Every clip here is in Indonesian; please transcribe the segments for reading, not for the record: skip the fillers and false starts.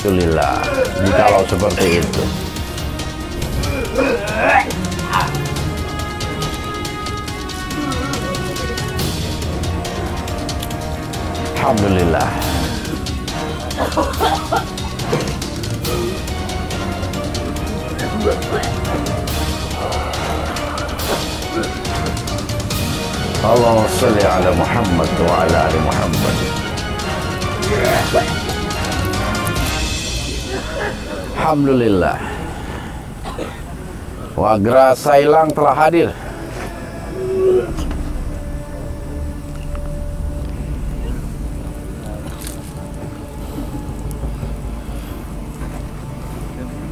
Alhamdulillah, jikalau seperti itu. Alhamdulillah. Allahumma shalli ala Muhammad wa ala ali Muhammad. Alhamdulillah. Wagra Sailang telah hadir.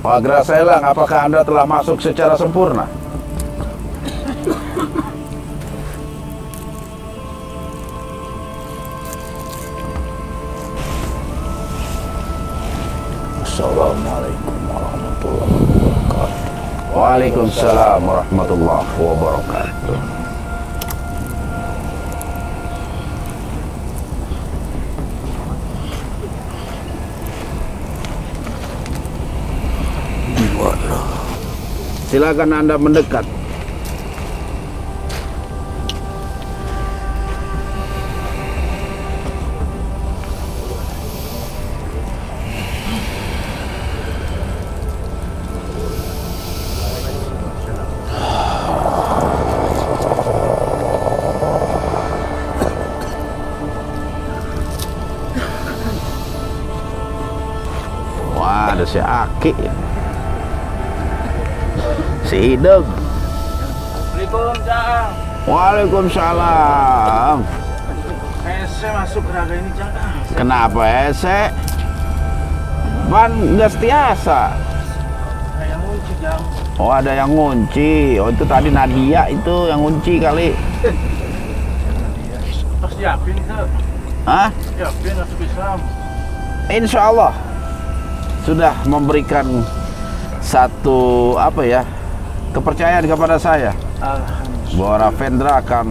Wagra Sailang, apakah Anda telah masuk secara sempurna? Assalamualaikum warahmatullahi wabarakatuh. Waalaikumsalam warahmatullahi wabarakatuh. Silakan Anda mendekat. Wah, ada si Aki, si Ideng. Assalamualaikum, Cang. Waalaikumsalam. Ese masuk raga ini, Cang. Kenapa ese? Ban nggak setiasa. Saya ngunci, Cang. Oh, ada yang ngunci. Oh, itu tadi Nadia itu yang ngunci kali. Pas siapin, Kak. Hah? Siapin masuk Islam. Insya Allah sudah memberikan satu kepercayaan kepada saya Alhamdulillah. bahwa Ravendra akan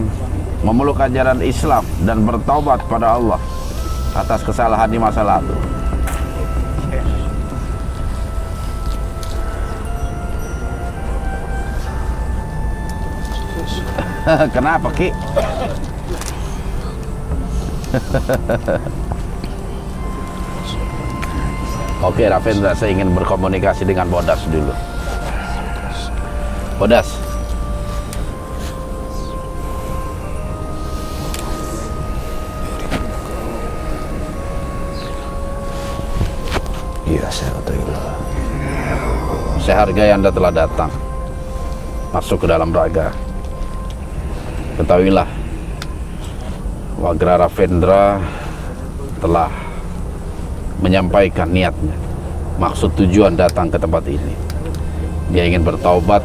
memeluk ajaran Islam dan bertaubat pada Allah atas kesalahan di masa lalu. Kenapa, Ki? Oke, Ravendra, saya ingin berkomunikasi dengan Bodas dulu. Bodas. Iya, saya hargai Anda telah datang masuk ke dalam raga. Ketahuilah, Wagra Ravendra telah menyampaikan niatnya, maksud tujuan datang ke tempat ini. Dia ingin bertaubat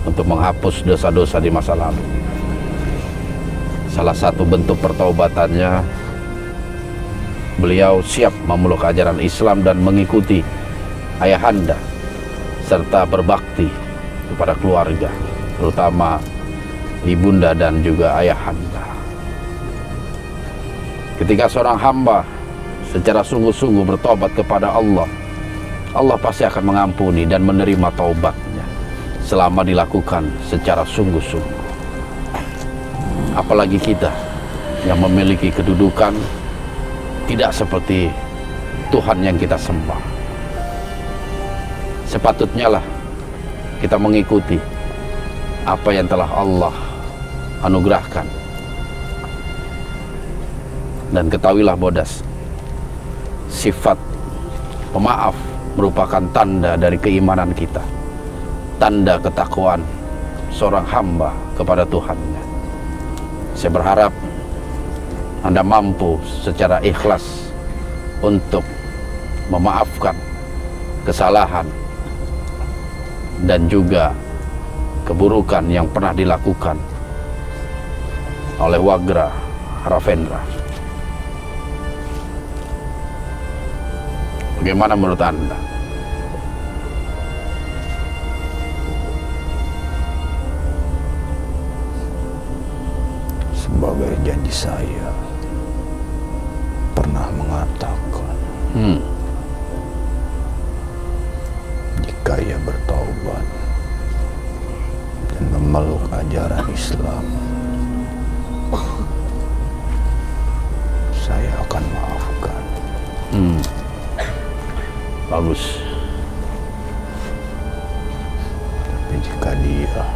untuk menghapus dosa-dosa di masa lalu. Salah satu bentuk pertaubatannya, beliau siap memeluk ajaran Islam dan mengikuti ayahanda serta berbakti kepada keluarga, terutama ibunda dan juga ayahanda. Ketika seorang hamba secara sungguh-sungguh bertobat kepada Allah, Allah pasti akan mengampuni dan menerima taubatnya selama dilakukan secara sungguh-sungguh. Apalagi kita yang memiliki kedudukan tidak seperti Tuhan yang kita sembah. Sepatutnya lah kita mengikuti apa yang telah Allah anugerahkan. Dan ketahuilah, Bodas, sifat pemaaf merupakan tanda dari keimanan kita, tanda ketakwaan seorang hamba kepada Tuhannya. Saya berharap Anda mampu secara ikhlas untuk memaafkan kesalahan dan juga keburukan yang pernah dilakukan oleh Wagra Ravendra. Bagaimana menurut Anda? Sebagai janji saya pernah mengatakan, jika ia bertaubat dan memeluk ajaran Islam, saya akan maafkan. Bagus. Tapi jika dia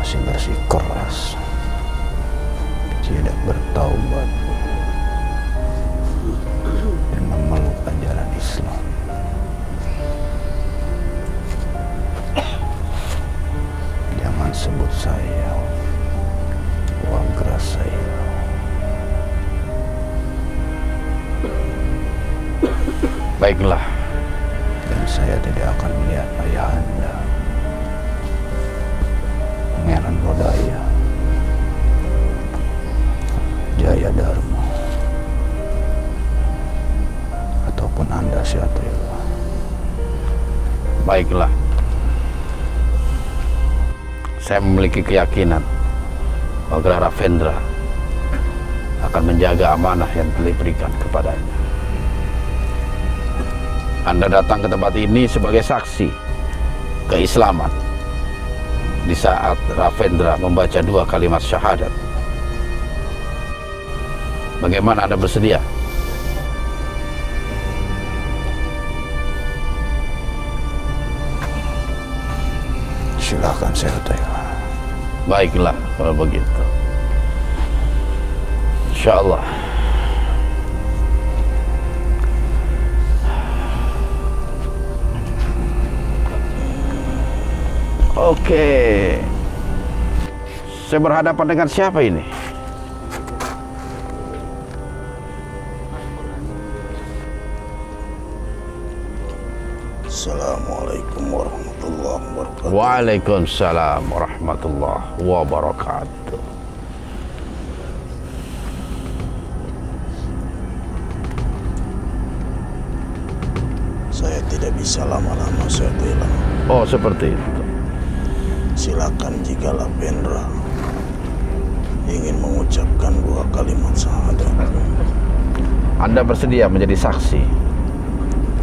masih bersikeras tidak bertaubat dan memeluk ajaran Islam, jangan sebut saya Wagra Saila. Baiklah. Dan saya tidak akan melihat ayahanda, Pangeran Lodaya, Jaya Dharma, ataupun Anda Syatila. Baiklah. Saya memiliki keyakinan Wagra Ravendra akan menjaga amanah yang telah diberikan kepadanya. Anda datang ke tempat ini sebagai saksi keislaman di saat Ravendra membaca 2 kalimat syahadat. Bagaimana Anda bersedia? Silakan Syatila. Baiklah kalau begitu. Insyaallah. Oke. Saya berhadapan dengan siapa ini? Assalamualaikum warahmatullahi wabarakatuh. Waalaikumsalam warahmatullahi wabarakatuh. Saya tidak bisa lama-lama, Syatila. Oh, seperti itu. Silakan jika Ravendra ingin mengucapkan 2 kalimat syahadat. Anda bersedia menjadi saksi?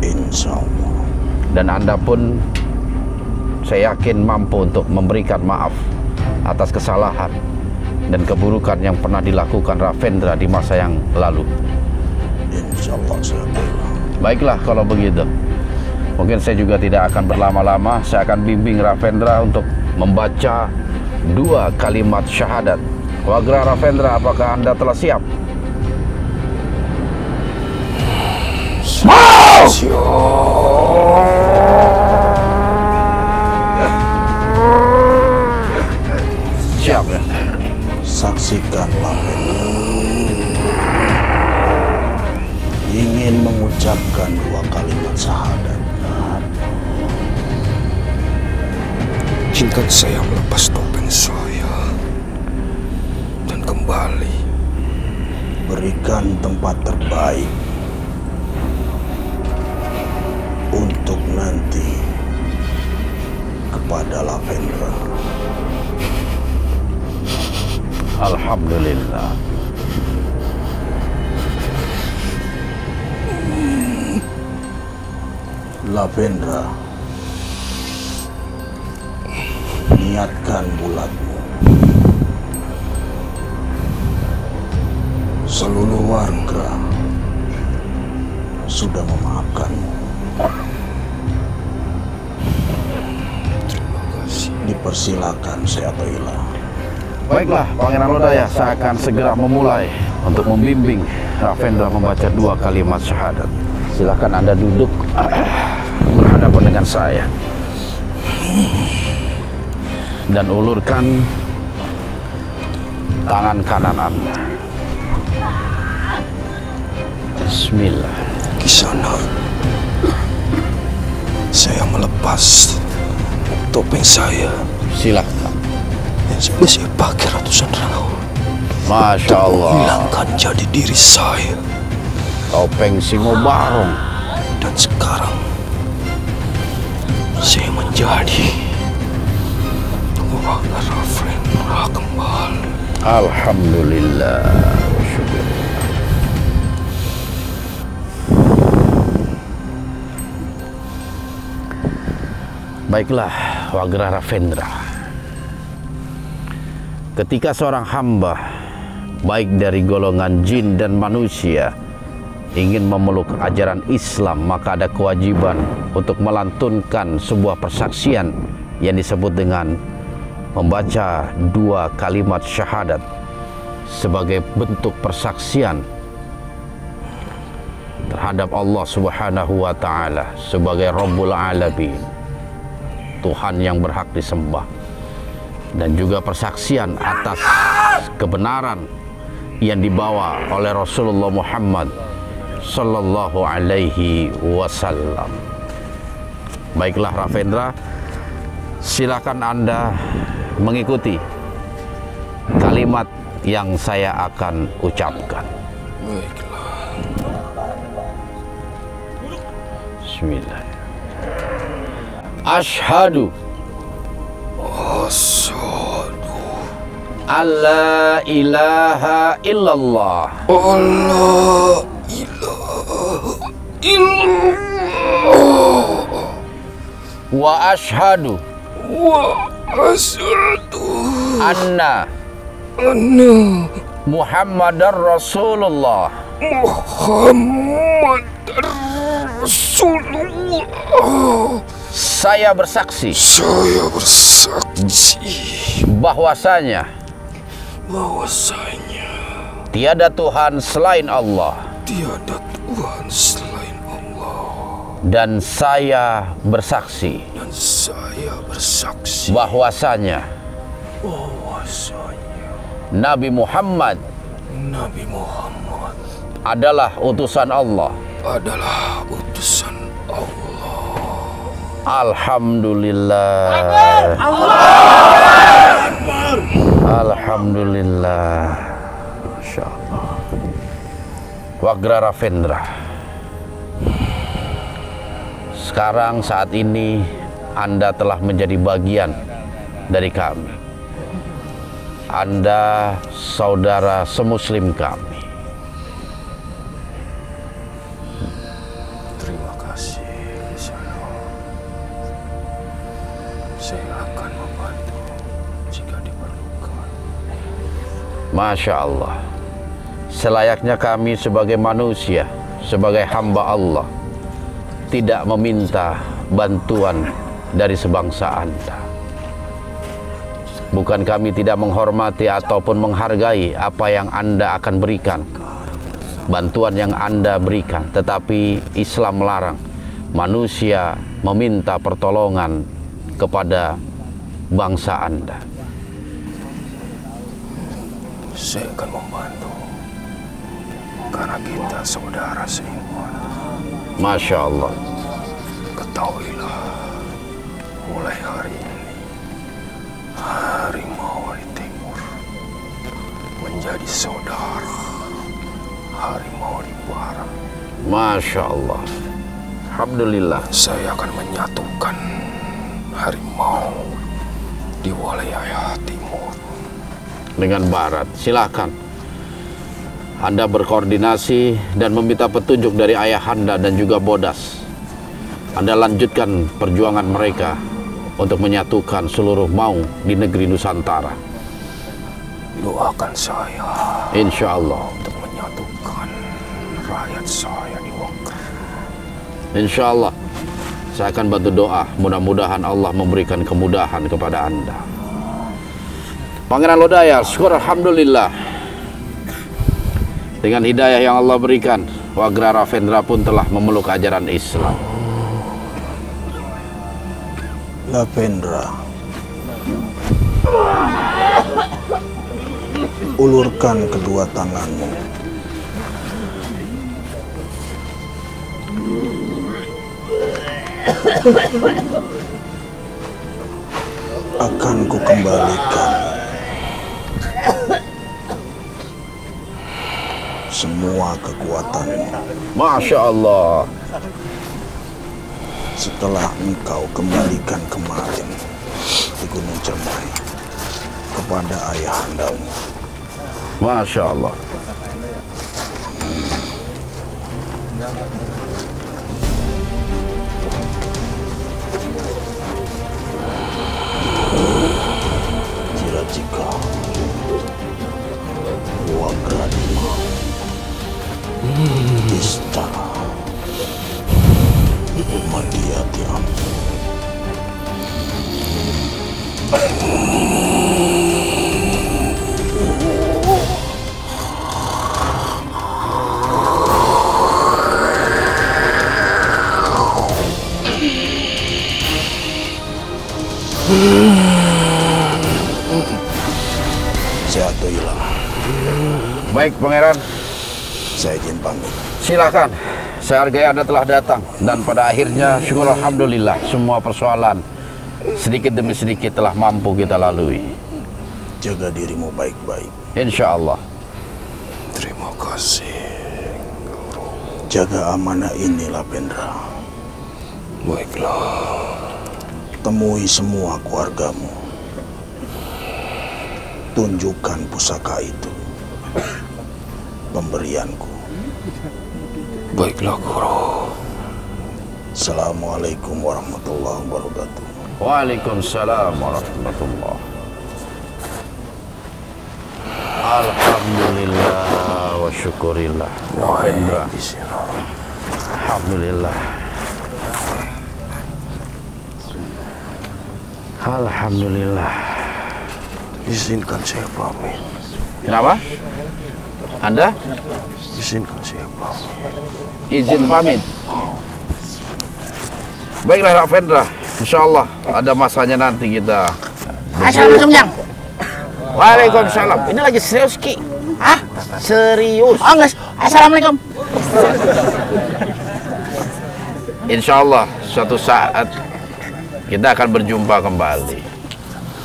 Insya Allah. Dan Anda pun saya yakin mampu untuk memberikan maaf atas kesalahan dan keburukan yang pernah dilakukan Ravendra di masa yang lalu. Insya Allah, Syatila. Baiklah kalau begitu. Mungkin saya juga tidak akan berlama-lama. Saya akan bimbing Ravendra untuk membaca 2 kalimat syahadat. Wagra Ravendra, apakah Anda telah siap? Siap ya? Saksikan Ravendra ingin mengucapkan 2 kalimat syahadat. Izinkan saya melepas topeng saya dan kembali. Berikan tempat terbaik untuk nanti kepada Ravendra. Alhamdulillah. Ravendra, niatkan bulatmu. Seluruh warga sudah memaafkanmu. Terima kasih. Dipersilakan, Syatila. Baiklah, Pangeran Lodaya, saya akan segera memulai untuk membimbing Ravendra membaca 2 kalimat syahadat. Silakan Anda duduk berhadapan dengan saya dan ulurkan tangan kanan Anda. Bismillah. Kisana, saya melepas topeng saya Silakan. yang sudah saya pakai ratusan tahun. Masya Allah. Hilangkan jadi diri saya. Topeng Singo Barong. Dan sekarang saya menjadi Wagara Vendra kembali. Alhamdulillah. Syukur. Baiklah, Wagara Vendra. Ketika seorang hamba, baik dari golongan jin dan manusia, ingin memeluk ajaran Islam, maka ada kewajiban untuk melantunkan sebuah persaksian yang disebut dengan membaca 2 kalimat syahadat sebagai bentuk persaksian terhadap Allah Subhanahu wa Ta'ala sebagai Rabbul Alamin, Tuhan yang berhak disembah, dan juga persaksian atas kebenaran yang dibawa oleh Rasulullah Muhammad Sallallahu Alaihi Wasallam. Baiklah Ravendra, silakan Anda mengikuti kalimat yang saya akan ucapkan. Baiklah. Bismillah. Ashhadu Asyhadu alla ilaha illallah Allah ilaha illallah wa ashhadu wa asyhadu anna anna Muhammadar Rasulullah. Muhammad Rasulullah. Saya bersaksi Saya bersaksi bahwasanya tiada Tuhan selain Allah, tiada Tuhan selain Allah, dan saya bersaksi dan saya bersaksi bahwasanya Nabi Muhammad Nabi Muhammad adalah utusan Allah. adalah utusan Allah. Alhamdulillah. Alhamdulillah. Masya Allah. Wagara Ravendra, sekarang saat ini Anda telah menjadi bagian dari kami. Anda saudara semuslim kami. Terima kasih Kisana. Saya akan membantu jika diperlukan. Masya Allah. Selayaknya kami sebagai manusia, sebagai hamba Allah, tidak meminta bantuan dari sebangsa Anda. Bukan kami tidak menghormati ataupun menghargai apa yang Anda akan berikan, bantuan yang Anda berikan, tetapi Islam melarang manusia meminta pertolongan kepada bangsa Anda. Saya akan membantu karena kita saudara seiman. Masya Allah. Ketahuilah, mulai hari ini harimau di timur menjadi saudara harimau di barat. Masya Allah. Alhamdulillah. Saya akan menyatukan harimau di wilayah timur dengan barat. Silakan Anda berkoordinasi dan meminta petunjuk dari ayahanda dan juga Bodas. Anda lanjutkan perjuangan mereka untuk menyatukan seluruh Maung di negeri Nusantara. Doakan saya Insya Allah. untuk menyatukan rakyat saya di Wagara. Insya Allah saya akan bantu doa. Mudah-mudahan Allah memberikan kemudahan kepada Anda. Pangeran Lodaya, syukur Alhamdulillah. Dengan hidayah yang Allah berikan, Wagara Ravendra pun telah memeluk ajaran Islam. Lavendra, Ulurkan kedua tanganmu. Akan kukembalikan semua kekuatanmu. Masya Allah. Setelah engkau kembalikan kemarin di Gunung Cermai kepada ayahandamu. Masya Allah. Jika Wagradima Istana Madiati Ampun. Saya atau hilang. Baik, Pangeran. Saya izin pamit. Silakan. Saya hargai Anda telah datang. Dan pada akhirnya, syukur alhamdulillah, semua persoalan sedikit demi sedikit telah mampu kita lalui. Jaga dirimu baik-baik. Insya Allah. Terima kasih. Jaga amanah ini, Lapendra. Baiklah. Temui semua keluargamu. Tunjukkan pusaka itu. Pemberianku. Baiklah, Guru. Assalamualaikum warahmatullahi wabarakatuh. Waalaikumsalam warahmatullah. Alhamdulillah wa syukurillah. Lapendra. Alhamdulillah. Alhamdulillah. Izinkan saya pamit. Kenapa? Anda? Izinkan saya pamit. Izin pamit. Baiklah, Ravendra. Insya Allah ada masanya nanti kita. Assalamualaikum, Yang. Waalaikumsalam. Ini lagi serius, Ki. Hah? Serius. Oh, enggak. Assalamualaikum. Insya Allah suatu saat kita akan berjumpa kembali.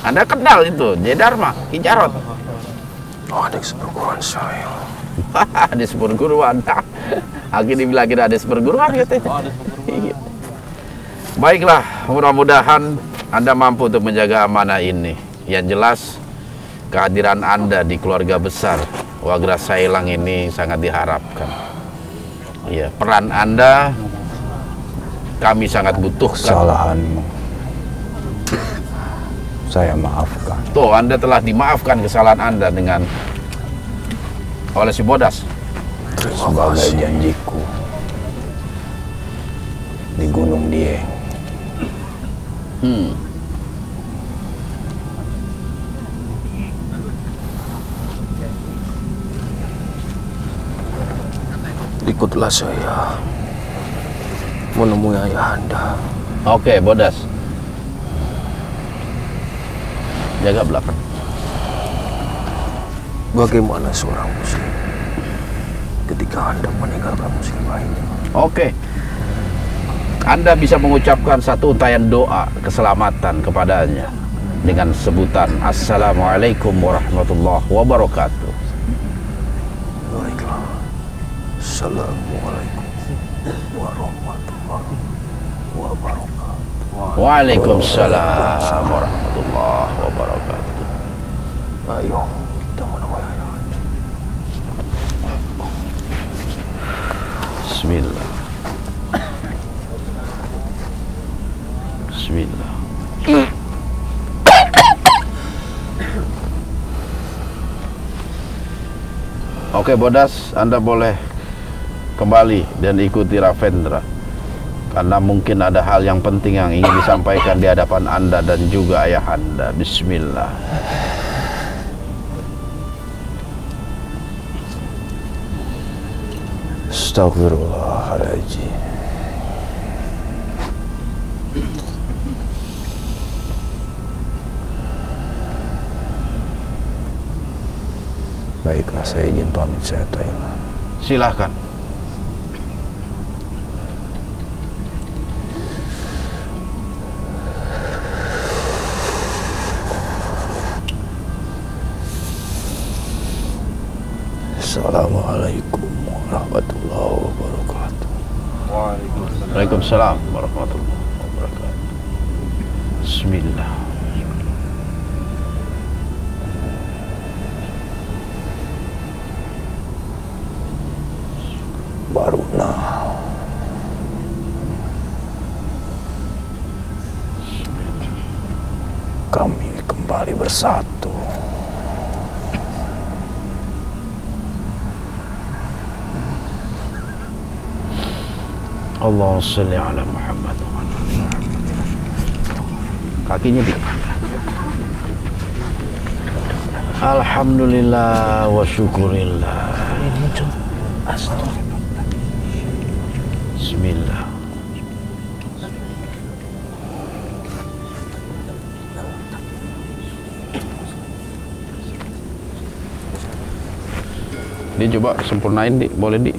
Anda kenal itu, Jedharma, Ki Jarot. Adik seperguruan saya. Adik seperguruan. Aki dibilang kita adik seperguruan gitu. Iya. Baiklah, mudah-mudahan Anda mampu untuk menjaga amanah ini. Yang jelas, kehadiran Anda di keluarga besar Wagrasailang ini sangat diharapkan. Ya, peran Anda kami sangat butuhkan. Kesalahanmu saya maafkan. Tuh, Anda telah dimaafkan kesalahan Anda dengan oleh si Bodas. Sebagai janjiku di Gunung Dieng. Ikutlah saya menemui ayahanda. Oke, Bodas. Jaga belakang. Bagaimana seorang muslim ketika Anda meninggalkan muslim lain? Oke. Anda bisa mengucapkan satu untayan doa keselamatan kepadanya dengan sebutan Assalamualaikum warahmatullahi wabarakatuh. Baiklah. Assalamualaikum warahmatullahi wabarakatuh. Waalaikumsalam warahmatullahi wabarakatuh. Ayo kita menemui ayahanda. Bismillah. Bismillah. Oke, Bodas, Anda boleh kembali dan ikuti Ravendra. Karena mungkin ada hal yang penting yang ingin disampaikan di hadapan Anda dan juga ayahanda. Bismillah. Astagfirullahaladzim. Baiklah, saya izin pamit saya terima. Silahkan. Assalamualaikum warahmatullahi wabarakatuh. Waalaikumsalam warahmatullahi wabarakatuh. Bismillah. Baruna, kami kembali bersatu. Allah salli ala Muhammad. Kakinya di. Alhamdulillah wa syukurillah. Bismillah. Dia coba sempurnain, Di. Boleh, Di?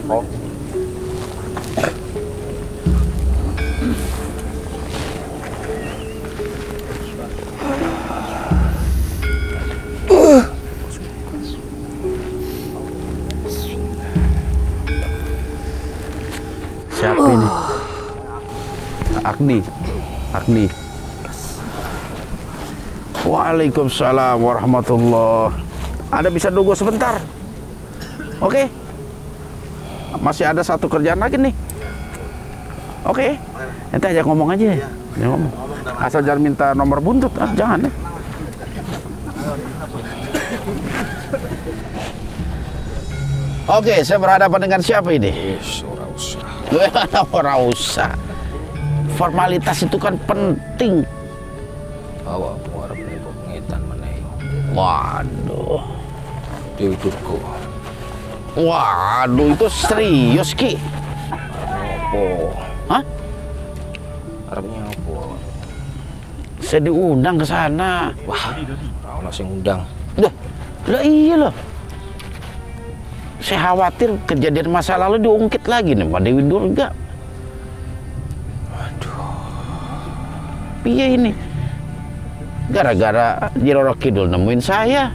Siapa ini? Akdi. Waalaikumsalam warahmatullah. Ada bisa tunggu sebentar? Oke. Masih ada satu kerjaan lagi nih. Oke. Nanti aja ngomong aja. Ya, ngomong. Asal jangan minta nomor buntut. Jangan ya. Oke, saya berhadapan dengan siapa ini? Ora usah. Formalitas itu kan penting. Awak arep niku ngetan meneh. Waduh. Dewi Durga. Waduh, itu serius, Ki. Apa? Hah? Arepnya apa? Saya diundang ke sana. Wah, ora sing undang. Lah iya loh. Saya khawatir kejadian masa lalu diungkit lagi nih Pak Dewi Durga. Iya ini gara-gara Nyiroro Kidul nemuin saya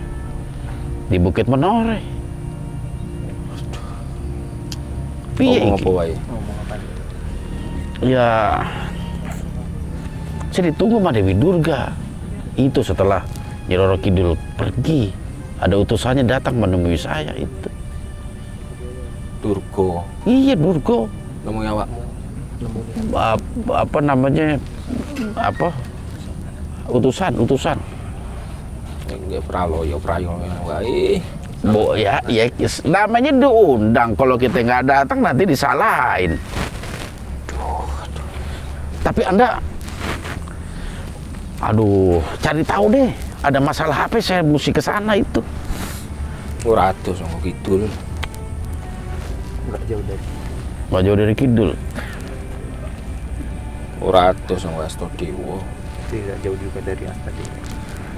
di Bukit Menore. Piye Ngomong apa wae? Ya saya ditunggu sama Dewi Durga. Itu setelah Nyiroro Kidul pergi, ada utusannya datang menemui saya itu. Durga. Iya Durga. Nemui awakmu. Apa namanya? Apa? Utusan. Nggih praloyo wae. Bu ya, namanya diundang. Kalau kita nggak datang nanti disalahin. Tapi Anda, cari tahu deh. Ada masalah HP, saya mesti ke sana itu. Ora atuh sangko kidul. Nggak Jauh dari kidul. Ora atuh sangko Astadewa. Tidak jauh juga dari Astadewa.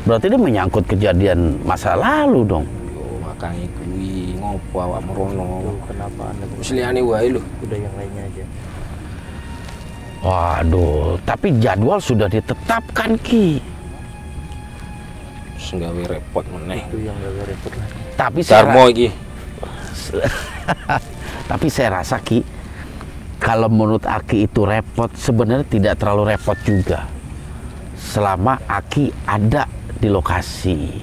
Berarti dia menyangkut kejadian masa lalu dong. Yo makanya kuwi ngopo awak merono. Kenapa Anda Wis liyane wae lho. udah yang lainnya aja? Waduh, tapi jadwal sudah ditetapkan, Ki. Wis gawe repot meneh. Itu yang gak repot lagi. Tapi saya Darmo iki. Tapi saya rasa, Ki, kalau menurut Aki itu repot, sebenarnya tidak terlalu repot juga. Selama Aki ada di lokasi.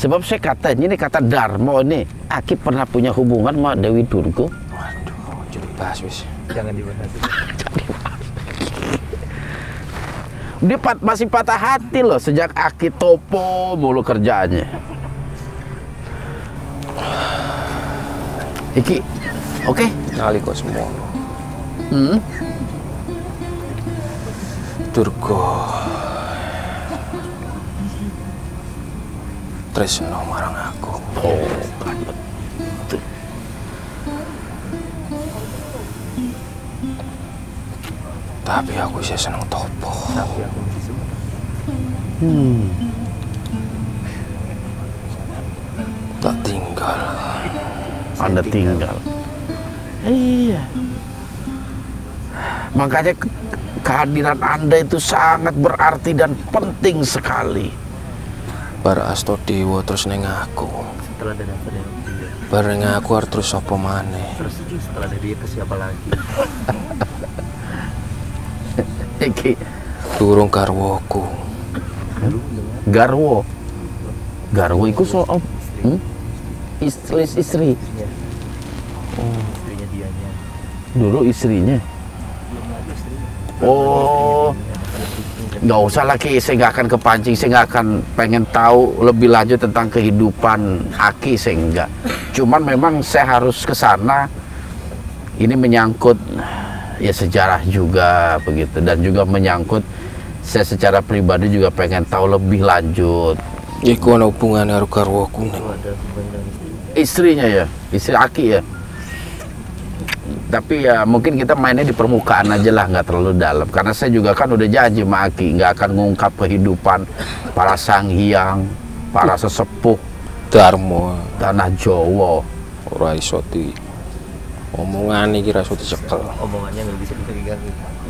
Sebab saya katanya, ini kata Darmo ini, Aki pernah punya hubungan sama Dewi Durga. Waduh, jadi bahas wis. Jangan dibahas. Dia masih patah hati loh sejak Aki topo mulu kerjaannya. Iki, oke? Ngali kok semua. Durga. Tresno marang aku. Oh, kan betul. Tapi aku sih seneng topo. Tapi aku masih suka. Tak Anda tinggal. Iya. Makanya kehadiran Anda itu sangat berarti dan penting sekali. Bar Astodewo terus neng aku. Setelah ada apa dia? Bareng aku harus terus apa maneh. Terus setelah ada dia ke siapa lagi? Iki Durung garwoku. garwo. Garwo itu soal istri. Istrinya. Istrinya dianya. Dulu istrinya. Belum ada istrinya. Oh, nggak usah lagi, saya nggak akan kepancing, saya nggak akan pengen tahu lebih lanjut tentang kehidupan Aki, saya enggak. Cuman memang saya harus ke sana, ini menyangkut ya sejarah juga begitu, dan juga menyangkut saya secara pribadi juga pengen tahu lebih lanjut. Iku ana hubungan karo garwoku neng. Ada hubungan dengan Istrinya ya, istri Aki ya. Tapi ya mungkin kita mainnya di permukaan aja lah, nggak terlalu dalam. Karena saya juga kan udah janji sama Aki, nggak akan ngungkap kehidupan para sanghyang, para sesepuh Darmo tanah Jawa. ora iso di omongan iki ra iso dicekel. omongannya nggak bisa dipegang.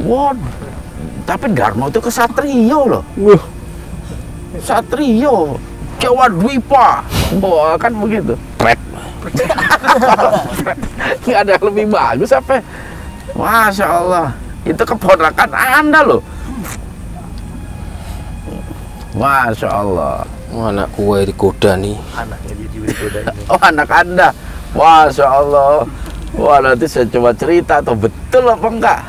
Wah, tapi Darmo itu kesatrio loh. Satrio, Jawa Dwipa. Wah, kan begitu. Pret. Nggak ada yang lebih bagus apa? Masya Allah, itu keponakan Anda loh. Masya Allah. Anak kuwe digodani. Anaknya dia juga digodain. Oh, anak Anda. Masya Allah. Wah, nanti saya coba cerita atau betul apa enggak.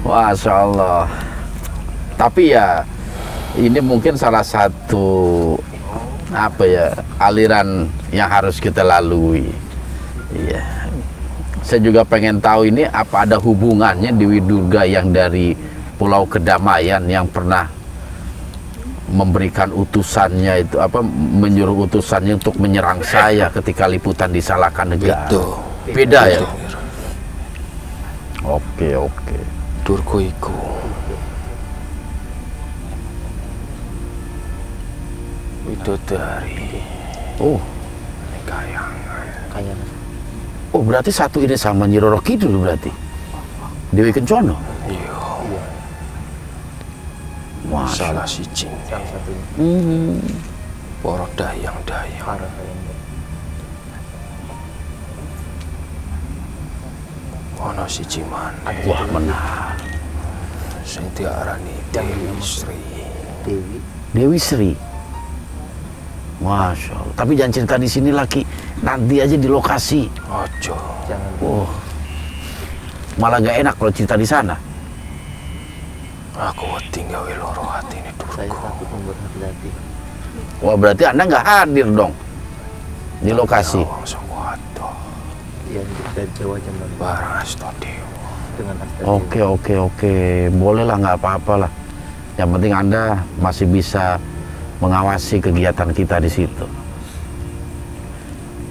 Masya Allah. Tapi ya, ini mungkin salah satu apa ya, aliran yang harus kita lalui. Iya. Saya juga pengen tahu ini apa ada hubungannya Dewi Durga yang dari Pulau Kedamaian yang pernah memberikan utusannya itu apa, menyuruh utusannya untuk menyerang saya ketika liputan disalahkan negara. Itu. Beda ya. Itu. Oke. Durga iku widodari Oh, kayangan. Kayak oh berarti satu ini sama Nyi Roro Kidul berarti. Dewi Kencono. Iya, Wah, salah siji salah satunya. para dayang-dayang. Parah yang Ana siji maneh wah benar. sing diarani Dewi Sri. Dewi. Dewi Sri. Masya Allah. Tapi jangan cerita di sini lagi. Nanti aja di lokasi. Ojo. Jangan. Oh, malah gak enak kalau cerita di sana. Aku wedi gawe loro atine Saya Durga. takut membuat hati-hati. Wah, berarti Anda nggak hadir dong di lokasi. Wong saka adoh Yang dari Jawa Jember barang Astodewo. dengan Asta Oke. Boleh lah, nggak apa-apa lah. Yang penting Anda masih bisa mengawasi kegiatan kita di situ.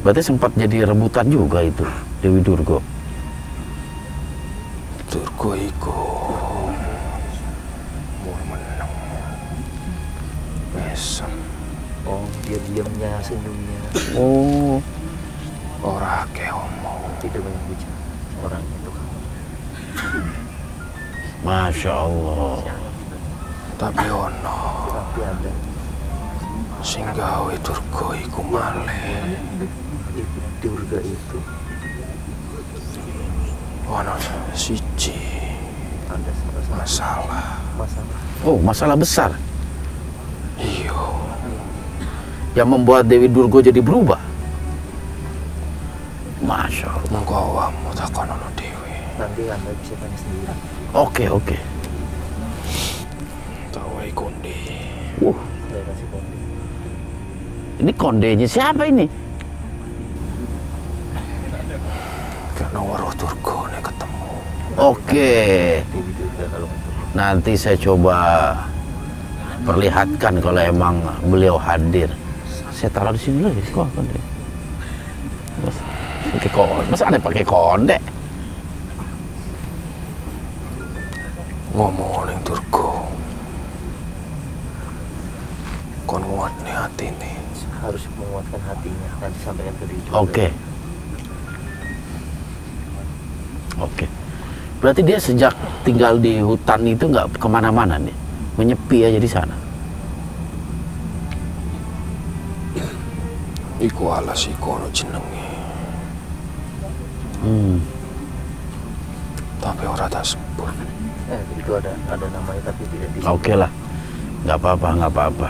Berarti sempat jadi rebutan juga itu Dewi Durga. Durga iku mau meneng. Mesem Oh, dia diamnya, senyumnya, Oh, ora akeh omong. tidak banyak bicara. Orangnya itu kan. Masya Allah. Tapi ono Tapi ada sing gawe Durga iku malih. itu Durga itu Ono siji ada masalah. masalah. Oh, masalah besar Iya, yang membuat Dewi Durga jadi berubah. Masya Allah. mengko awakmu takonono dhewe. Nanti Anda bisa tanya sendiri. Oke. Tawae konde. Saya kasih konten. Ini kondenya siapa ini? Karena weruh Durga nek ketemu. Oke. Dewi Durga kalau ketemu. Nanti saya coba perlihatkan kalau emang beliau hadir. Saya taruh di sini dulu ya, kok konde. Pakai konde, masa aneh pakai konde? Ngomong ning Durga. Kon nguatne atine. Harus menguatkan hatinya. Nanti sampaikan ke dia. Oke. Oke. Berarti dia sejak tinggal di hutan itu nggak kemana-mana nih, menyepi aja di sana. Iku alas iku ono jenenge. Tapi ora tak sebut. Itu ada namanya tapi tidak disebut. Oke lah, nggak apa-apa, nggak apa-apa.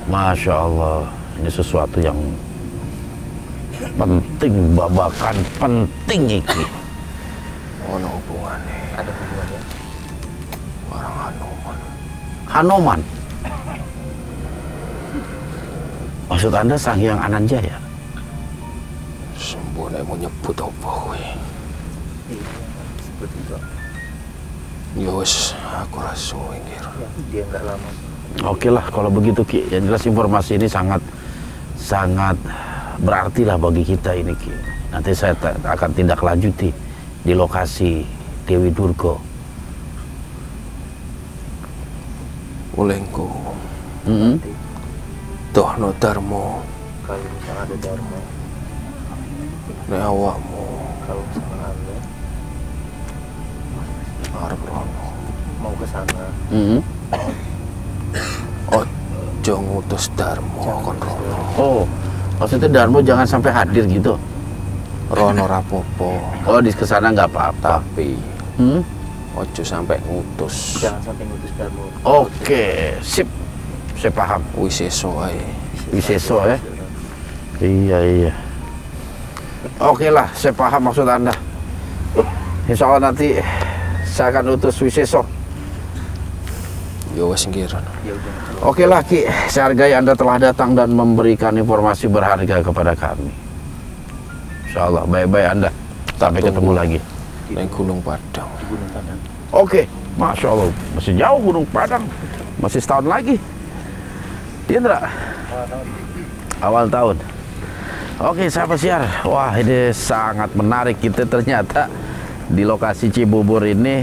Masya Allah, ini sesuatu yang penting, babakan penting iki. Ono hubungannya. Ada hubungannya. Orang Hanoman. Hanoman. Maksud Anda Sang Hyang Ananjaya? Sembone mau nyebut apa kowe? Iya, seperti itu. Ya wis, aku rasa minggir. Ya, dia nggak lama. Oke lah kalau begitu Ki. Yang jelas informasi ini sangat berarti lah bagi kita ini Ki. Nanti saya akan tindak lanjuti di lokasi Dewi Durga. Ulengku. Dohno Darmo. Kalau misalnya ada Dharma, Nek awakmu kalau misalnya Anda arep rono. mau ke sana, Ojo ngutus Darmo kon rono. Oh, maksudnya Darmo jangan sampai hadir gitu? Rono rapopo. Oh, di kesana nggak apa-apa. Tapi ojo sampai ngutus. jangan sampai ngutus Dharma. Oke, sip. Saya paham. Wis esuk ae. Wiseso ya? Iya. Oke lah, saya paham maksud Anda. Insya Allah nanti saya akan utus Wiseso. Ya wis nggih. Ya udah. Oke lah Ki, saya hargai Anda telah datang dan memberikan informasi berharga kepada kami. Insya Allah, baik-baik Anda. Sampai ketemu lagi. Neng Gunung Padang. Di Gunung Padang. Oke, Masya Allah, masih jauh Gunung Padang. Masih setahun lagi. Dia enggak? Awal tahun. Oke, sahabat siar. Wah, ini sangat menarik. Kita ternyata di lokasi Cibubur ini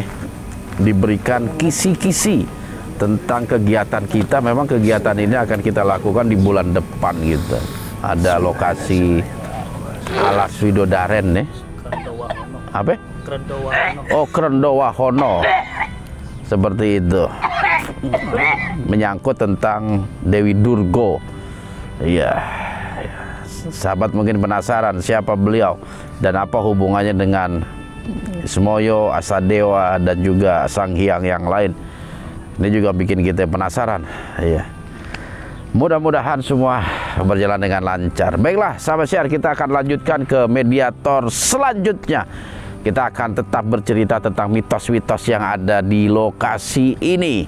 diberikan kisi-kisi tentang kegiatan kita. Memang kegiatan ini akan kita lakukan di bulan depan gitu. Ada lokasi Alas Widodaren nih. Apa? Oh, Krendowahono. Seperti itu. Menyangkut tentang Dewi Durga. Iya. Sahabat mungkin penasaran siapa beliau dan apa hubungannya dengan Semoyo, Asadewa dan juga Sang Hyang yang lain. Ini juga bikin kita penasaran. Iya. Mudah-mudahan semua berjalan dengan lancar. Baiklah, sahabat siar, kita akan lanjutkan ke mediator selanjutnya. Kita akan tetap bercerita tentang mitos-mitos yang ada di lokasi ini.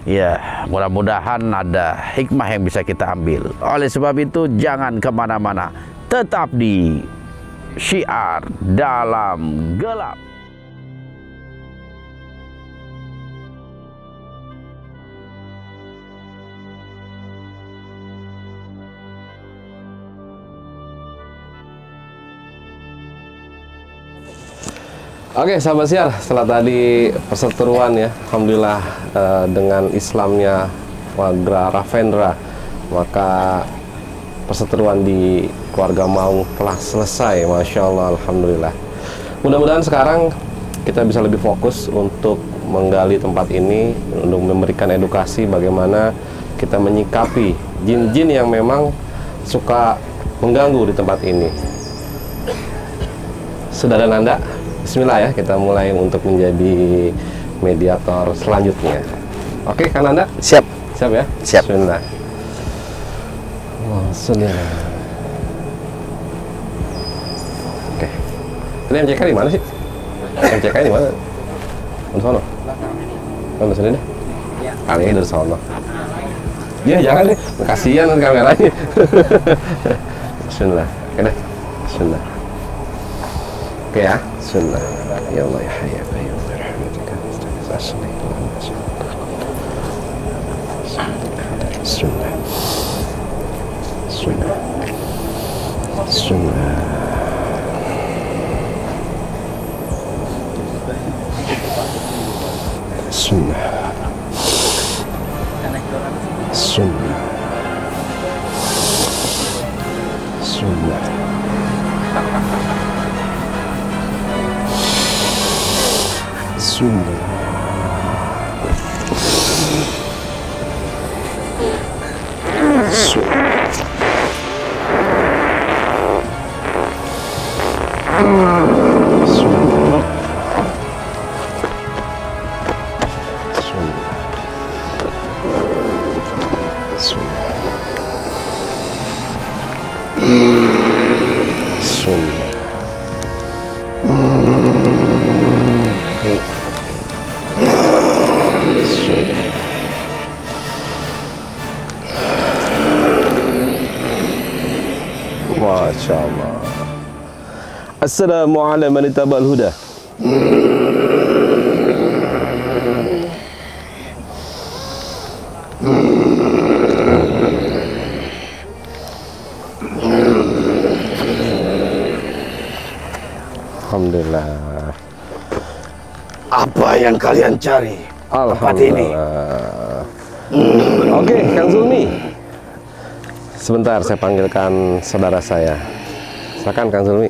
Ya, mudah-mudahan ada hikmah yang bisa kita ambil. Oleh sebab itu, jangan kemana-mana. Tetap di Syiar Dalam Gelap. Oke, sahabat siar, setelah tadi perseteruan ya, alhamdulillah dengan Islamnya warga Ravendra, maka perseteruan di keluarga Maung telah selesai, masya Allah, alhamdulillah. Mudah-mudahan sekarang kita bisa lebih fokus untuk menggali tempat ini, untuk memberikan edukasi bagaimana kita menyikapi jin-jin yang memang suka mengganggu di tempat ini. Saudara Nanda, bismillah ya, kita mulai untuk menjadi mediator selanjutnya. Oke, Kang Nanda? Siap. Siap ya? Siap. Bismillah. Maksudnya. Oke. Tadi MCK di mana sih? MCK di mana? Di sana. Di sini deh. Kali ini dari sana. Ya, jangan deh. Kasihan kan kameranya. Bismillah. Oke deh. Bismillah. Oke ya, Bismillah. Ya Allah ya Hayya Qayyum birahmatika astaghfiruka wa atubu ilaik. Bismillah. Bismillah. Bismillah. Bismillah. Bismillah. Bismillah. Masya Allah. Assalamualaikum warahmatullahi wabarakatuh. Alhamdulillah. Apa yang kalian cari? Tempat ini. Oke, Kang Zulmi. Sebentar, saya panggilkan saudara saya. Silakan Kang Zulmi.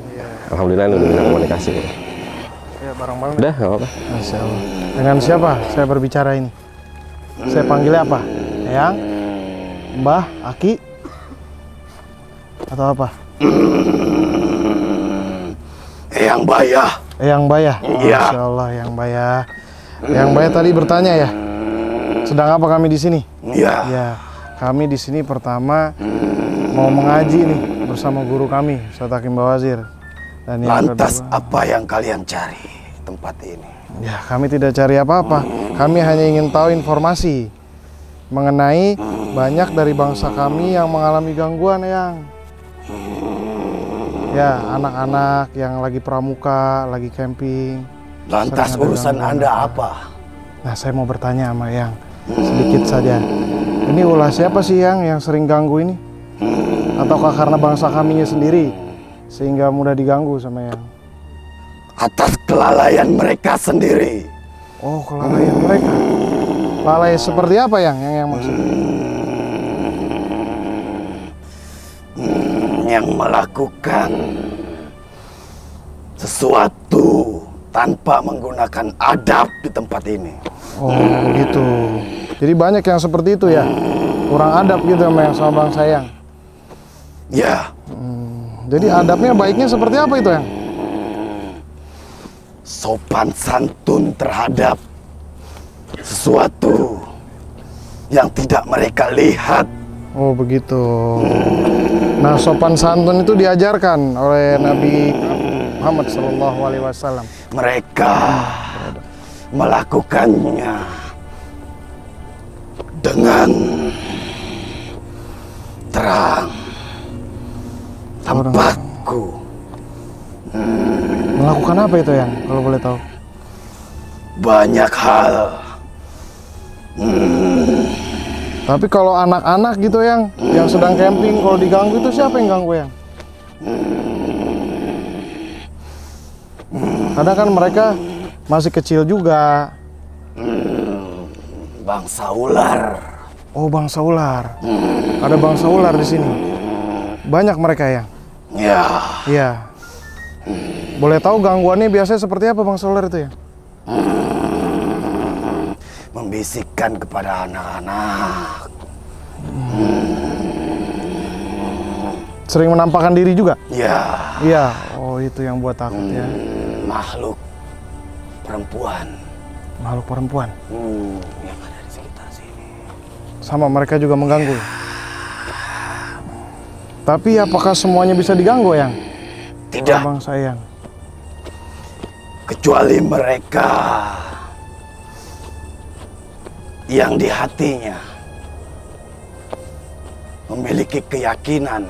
Alhamdulillah ini udah bisa komunikasi. Ya, bareng-bareng. Udah, nggak apa-apa. Masya Allah. Dengan siapa saya berbicara ini? Saya panggilnya apa? Eyang? Mbah? Aki? Atau apa? Eyang Bayah. Eyang Bayah? Iya. Masya Allah, Eyang Bayah. Eyang Bayah tadi bertanya ya? Sedang apa kami di sini? Iya. Ya, kami di sini pertama mau mengaji nih bersama guru kami, Ustaz Hakim Bawazir. Dan yang Lantas kedua, apa yang kalian cari tempat ini? ya kami tidak cari apa-apa. Kami hanya ingin tahu informasi mengenai banyak dari bangsa kami yang mengalami gangguan, Eyang. Ya, anak-anak yang lagi pramuka, lagi camping. Lantas Sering ada urusan gangguan Anda apa? Nah, saya mau bertanya sama Eyang sedikit saja. Ini ulah siapa sih yang sering ganggu ini? Ataukah karena bangsa kaminya sendiri sehingga mudah diganggu sama Eyang? Atas kelalaian mereka sendiri. Oh, kelalaian mereka. Lalai seperti apa yang maksud? Yang melakukan sesuatu tanpa menggunakan adab di tempat ini. Oh, begitu. Jadi banyak yang seperti itu ya. Kurang adab gitu sama bangsa Eyang. Ya, Jadi adabnya baiknya seperti apa itu, Yang? sopan santun terhadap sesuatu yang tidak mereka lihat. Oh, begitu. Nah, sopan santun itu diajarkan oleh Nabi Muhammad SAW. Mereka melakukannya dengan terang. Tempatku Melakukan apa itu, Yang? Kalau boleh tahu. banyak hal. Tapi kalau anak-anak gitu, yang sedang camping, kalau diganggu itu siapa yang ganggu, Yang? Kadang kan mereka masih kecil juga. Bangsa ular. Oh, bangsa ular. Ada bangsa ular di sini. Banyak mereka, Yang? Ya, Iya. Boleh tahu gangguannya biasanya seperti apa bangsa ular itu, ya? membisikkan kepada anak-anak. Sering menampakkan diri juga? Ya, Iya. Oh, itu yang buat takut ya. makhluk perempuan Makhluk perempuan. yang ada di sekitar sini. Sama mereka juga mengganggu. Tapi apakah semuanya bisa diganggu, Yang? Tidak, Bangsa Yang. kecuali mereka yang di hatinya memiliki keyakinan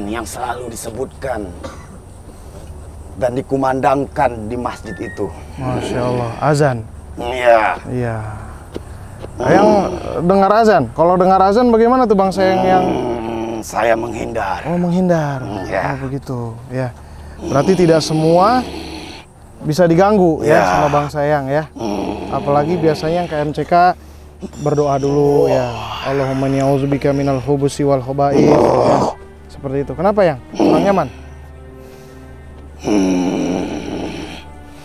yang selalu disebutkan dan dikumandangkan di masjid itu. Masya Allah. Azan. Ya, Iya. Yang dengar azan. Kalau dengar azan bagaimana tuh bangsa yang saya menghindar. Oh, menghindar. Ya. Oh, begitu. Ya. Berarti tidak semua bisa diganggu ya, Ya. sama bangsa yang ya. Apalagi biasanya yang ke MCK berdoa dulu ya. Allahumma inni a'udzubika minal khubusi wal khaba'ith. Ya. Seperti itu. Kenapa, Yang? Kurang nyaman?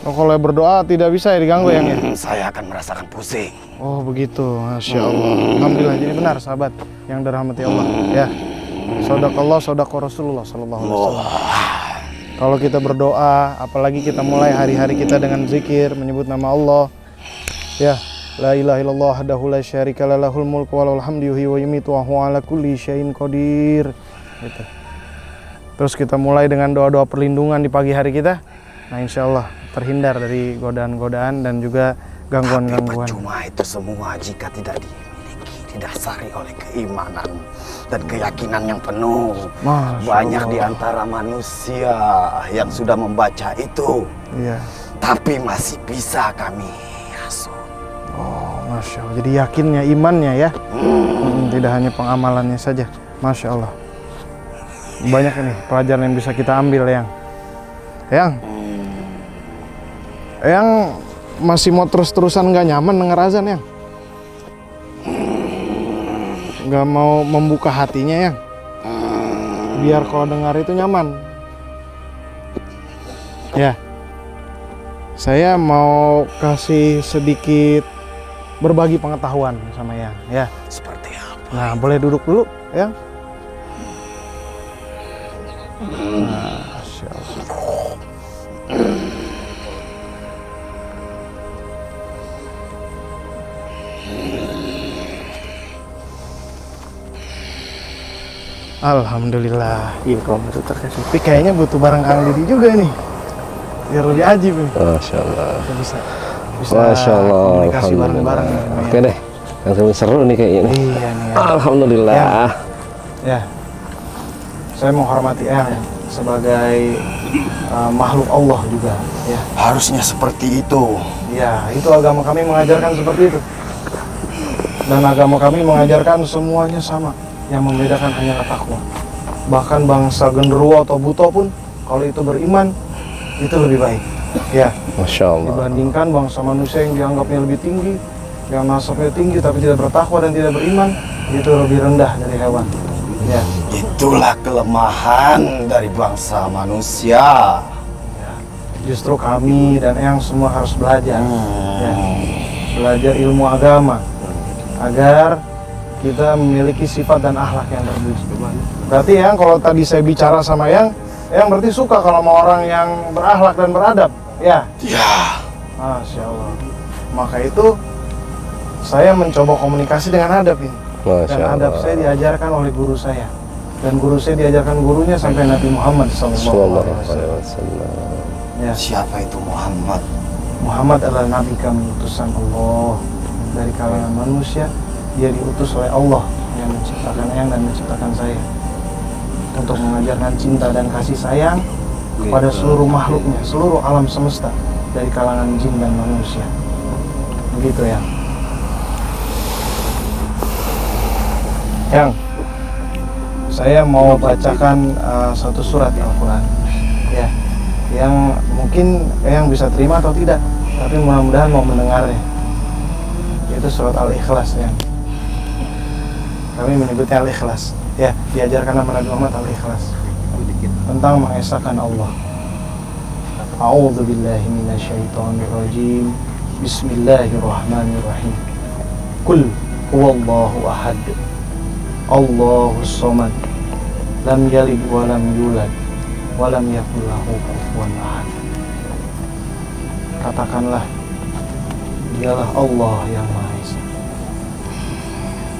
Oh, kalau berdoa tidak bisa ya diganggu yang ya? Saya akan merasakan pusing. Oh begitu, Masya Allah. Alhamdulillah, jadi benar sahabat yang dirahmati Allah. Ya, Shadakallah, Shadaqa Rasulullah Sallallahu Alaihi Wasallam. Kalau kita berdoa, apalagi kita mulai hari-hari kita dengan zikir, menyebut nama Allah, ya, La ilaha illallah wahdahu la syarika lah lahul mulku wa lahul hamdu yuhyi wa yumiitu wa huwa ala kulli syai'in qadir. Gitu. Terus kita mulai dengan doa-doa perlindungan di pagi hari kita. Nah, insya Allah terhindar dari godaan-godaan dan juga gangguan-gangguan. Cuma itu semua jika tidak dimiliki, didasari oleh keimanan dan keyakinan yang penuh. Banyak di antara manusia yang sudah membaca itu, tapi masih bisa kami hasut. Oh, Masya Allah. Jadi yakinnya, imannya ya, tidak hanya pengamalannya saja. Masya Allah. Banyak ini pelajaran yang bisa kita ambil, Yang masih mau terus-terusan nggak nyaman denger azan, yang nggak mau membuka hatinya, yang biar kalau dengar itu nyaman. Ya, saya mau kasih sedikit berbagi pengetahuan sama yang, ya. Seperti apa? Nah, boleh duduk dulu, ya. Masya Allah. Alhamdulillah. Income itu terkasih. Tapi kayaknya butuh barang Kang Didi juga nih, biar lebih ajib nih. Masya Allah. Kita bisa Masya Allah. komunikasi bareng-bareng. Oke deh, yang lebih seru nih kayaknya nih. Iya nih. Alhamdulillah. Ya, saya menghormati Eyang sebagai makhluk Allah juga. Ya. Harusnya seperti itu. Ya, itu agama kami mengajarkan seperti itu. Dan agama kami mengajarkan semuanya sama. Yang membedakan hanyalah takwa. Bahkan bangsa genderuwo atau buto pun kalau itu beriman itu lebih baik. Ya. Masya Allah. Dibandingkan bangsa manusia yang dianggapnya lebih tinggi, yang nasabnya tinggi tapi tidak bertakwa dan tidak beriman, itu lebih rendah dari hewan. Ya. Itulah kelemahan dari bangsa manusia. Ya. Justru kami dan Eyang semua harus belajar. Ya. Belajar ilmu agama agar kita memiliki sifat dan akhlak yang terpuji. Berarti Yang kalau tadi saya bicara sama Yang berarti suka kalau sama orang yang berakhlak dan beradab, ya? Ya. Masya Allah. Maka itu saya mencoba komunikasi dengan adab ini. Masya Dan adab saya diajarkan oleh guru saya. Dan guru saya diajarkan gurunya sampai Nabi Muhammad SAW. Ya. Siapa itu Muhammad? Muhammad adalah Nabi kami, utusan Allah dari kalangan manusia. Dia diutus oleh Allah yang menciptakan Eyang dan menciptakan saya untuk mengajarkan cinta dan kasih sayang kepada seluruh makhluknya, seluruh alam semesta dari kalangan jin dan manusia. Begitu ya. Yang saya mau bacakan satu surat Al-Quran, ya, yang mungkin Eyang bisa terima atau tidak, tapi mudah-mudahan mau mendengarnya. Itu surat Al-Ikhlas, ya. Kami menyebutnya Al-Ikhlas, ya, diajarkan nama Nabi Muhammad Al-Ikhlas tentang mengesahkan Allah. A'udzu billahi minasyaitonir rajim. Bismillahirrahmanirrahim. Qul huwallahu ahad. Allahus samad. Lam yalid wa lam yulad wa lam yakul lahu kufuwan ahad. Katakanlah, dialah Allah yang Maha Esa.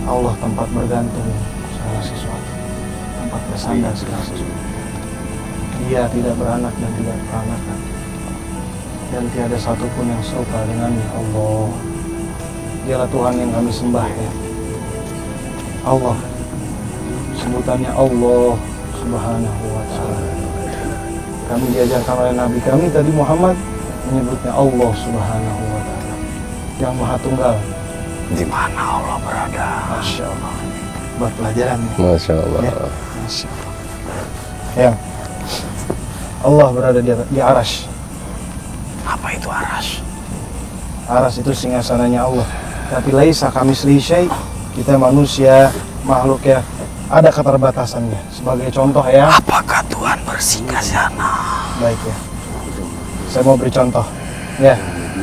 Allah tempat bergantung segala sesuatu, tempat bersandar segala sesuatu. Dia tidak beranak dan tidak peranakan, dan tiada satupun yang serupa dengannya. Allah, dialah Tuhan yang kami sembah, ya. Allah, sebutannya Allah Subhanahu wa Ta'ala. Kami diajarkan oleh Nabi kami tadi Muhammad menyebutnya Allah Subhanahu wa Ta'ala, yang Maha Tunggal. Di mana Allah berada? Masya Allah. Buat pelajaran. Masya Allah. Ya. Masya Allah. Yang Allah berada di Arash. Apa itu Arash? Arash itu singgasananya Allah. Tapi laisa kamislihi syai'. Kita manusia, makhluk, ya, ada keterbatasannya. Sebagai contoh, ya. Apakah Tuhan bersinggah sana? Baik, ya. Saya mau beri contoh. Ya,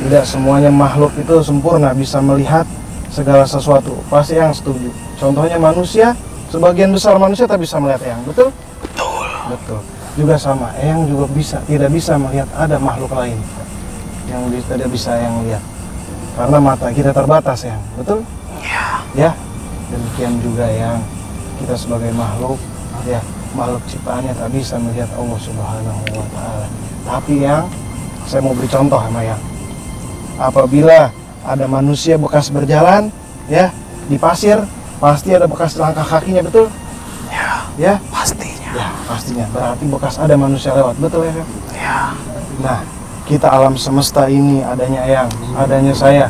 tidak semuanya makhluk itu sempurna bisa melihat segala sesuatu. Pasti yang setuju. Contohnya manusia, sebagian besar manusia tak bisa melihat Eyang, betul? Betul. Juga sama, Eyang juga tidak bisa melihat ada makhluk lain yang tidak bisa Eyang lihat. Karena mata kita terbatas, Eyang, betul? Ya. Demikian juga yang kita sebagai makhluk, ya, makhluk ciptaannya tak bisa melihat Allah Subhanahu wa Ta'ala. Tapi yang saya mau beri contoh sama yang apabila ada manusia bekas berjalan, ya, di pasir, pasti ada bekas langkah kakinya, betul? Ya, pastinya. Ya, pastinya. Berarti bekas ada manusia lewat, betul ya? Ya. Nah, kita alam semesta ini adanya Eyang, adanya saya,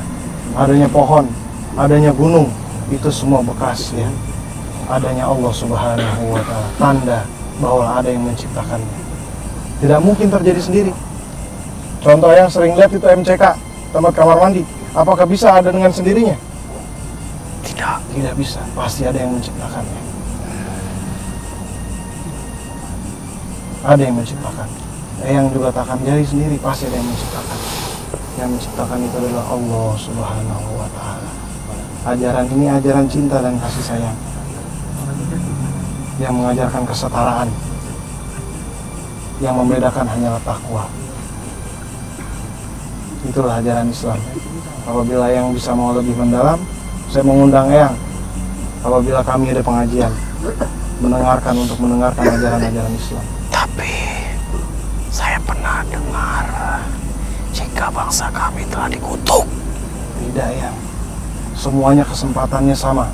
adanya pohon, adanya gunung, itu semua bekas, ya. Adanya Allah Subhanahu wa Ta'ala, tanda bahwa ada yang menciptakannya. Tidak mungkin terjadi sendiri. Contoh yang sering lihat itu MCK, tempat kamar mandi. Apakah bisa ada dengan sendirinya? Tidak bisa. Pasti ada yang menciptakannya. Ada yang menciptakan. Yang juga tak akan jadi sendiri, pasti ada yang menciptakan. Yang menciptakan itu adalah Allah Subhanahu wa Ta'ala. Ajaran ini ajaran cinta dan kasih sayang, yang mengajarkan kesetaraan, yang membedakan hanyalah takwa. Itulah ajaran Islam. Apabila yang bisa mau lebih mendalam, saya mengundang Eyang. Apabila kami ada pengajian, untuk mendengarkan ajaran-ajaran Islam. Tapi saya pernah dengar jika bangsa kami telah dikutuk. Tidak, Eyang. Semuanya kesempatannya sama.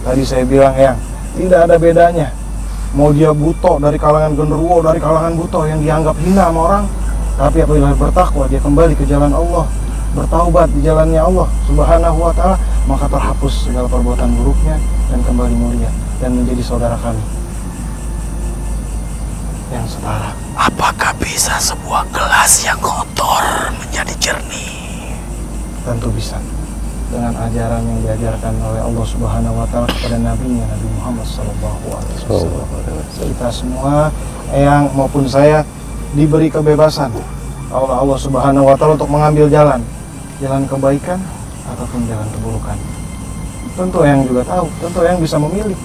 Tadi saya bilang, Eyang, tidak ada bedanya. Mau dia buto dari kalangan genderuwo, dari kalangan buto yang dianggap hina sama orang, tapi apabila bertakwa, dia kembali ke jalan Allah, bertaubat di jalannya Allah Subhanahu wa Ta'ala, maka terhapus segala perbuatan buruknya dan kembali mulia dan menjadi saudara kami yang setara. Apakah bisa sebuah gelas yang kotor menjadi jernih? Tentu bisa. Dengan ajaran yang diajarkan oleh Allah Subhanahu wa Ta'ala kepada Nabi-Nya, Nabi Muhammad SAW. Kita semua, Eyang maupun saya, diberi kebebasan oleh Allah Subhanahu wa Ta'ala untuk mengambil jalan kebaikan ataupun jalan keburukan. Tentu Eyang juga tahu, tentu Eyang bisa memilih.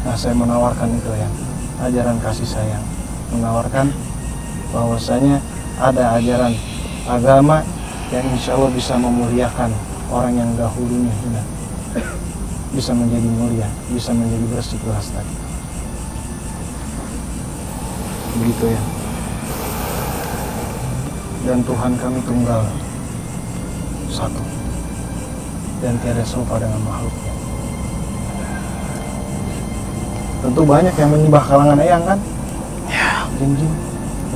Nah, saya menawarkan itu, Eyang, ajaran kasih sayang, menawarkan bahwasanya ada ajaran agama yang insya Allah bisa memuliakan orang yang dahulunya hina, bisa menjadi mulia, bisa menjadi bersih kelas tadi. Begitu ya. Dan Tuhan kami tunggal, satu, dan tiada serupa dengan makhluknya. Tentu banyak yang menyembah kalangan Eyang, kan? Ya. Jin-jin.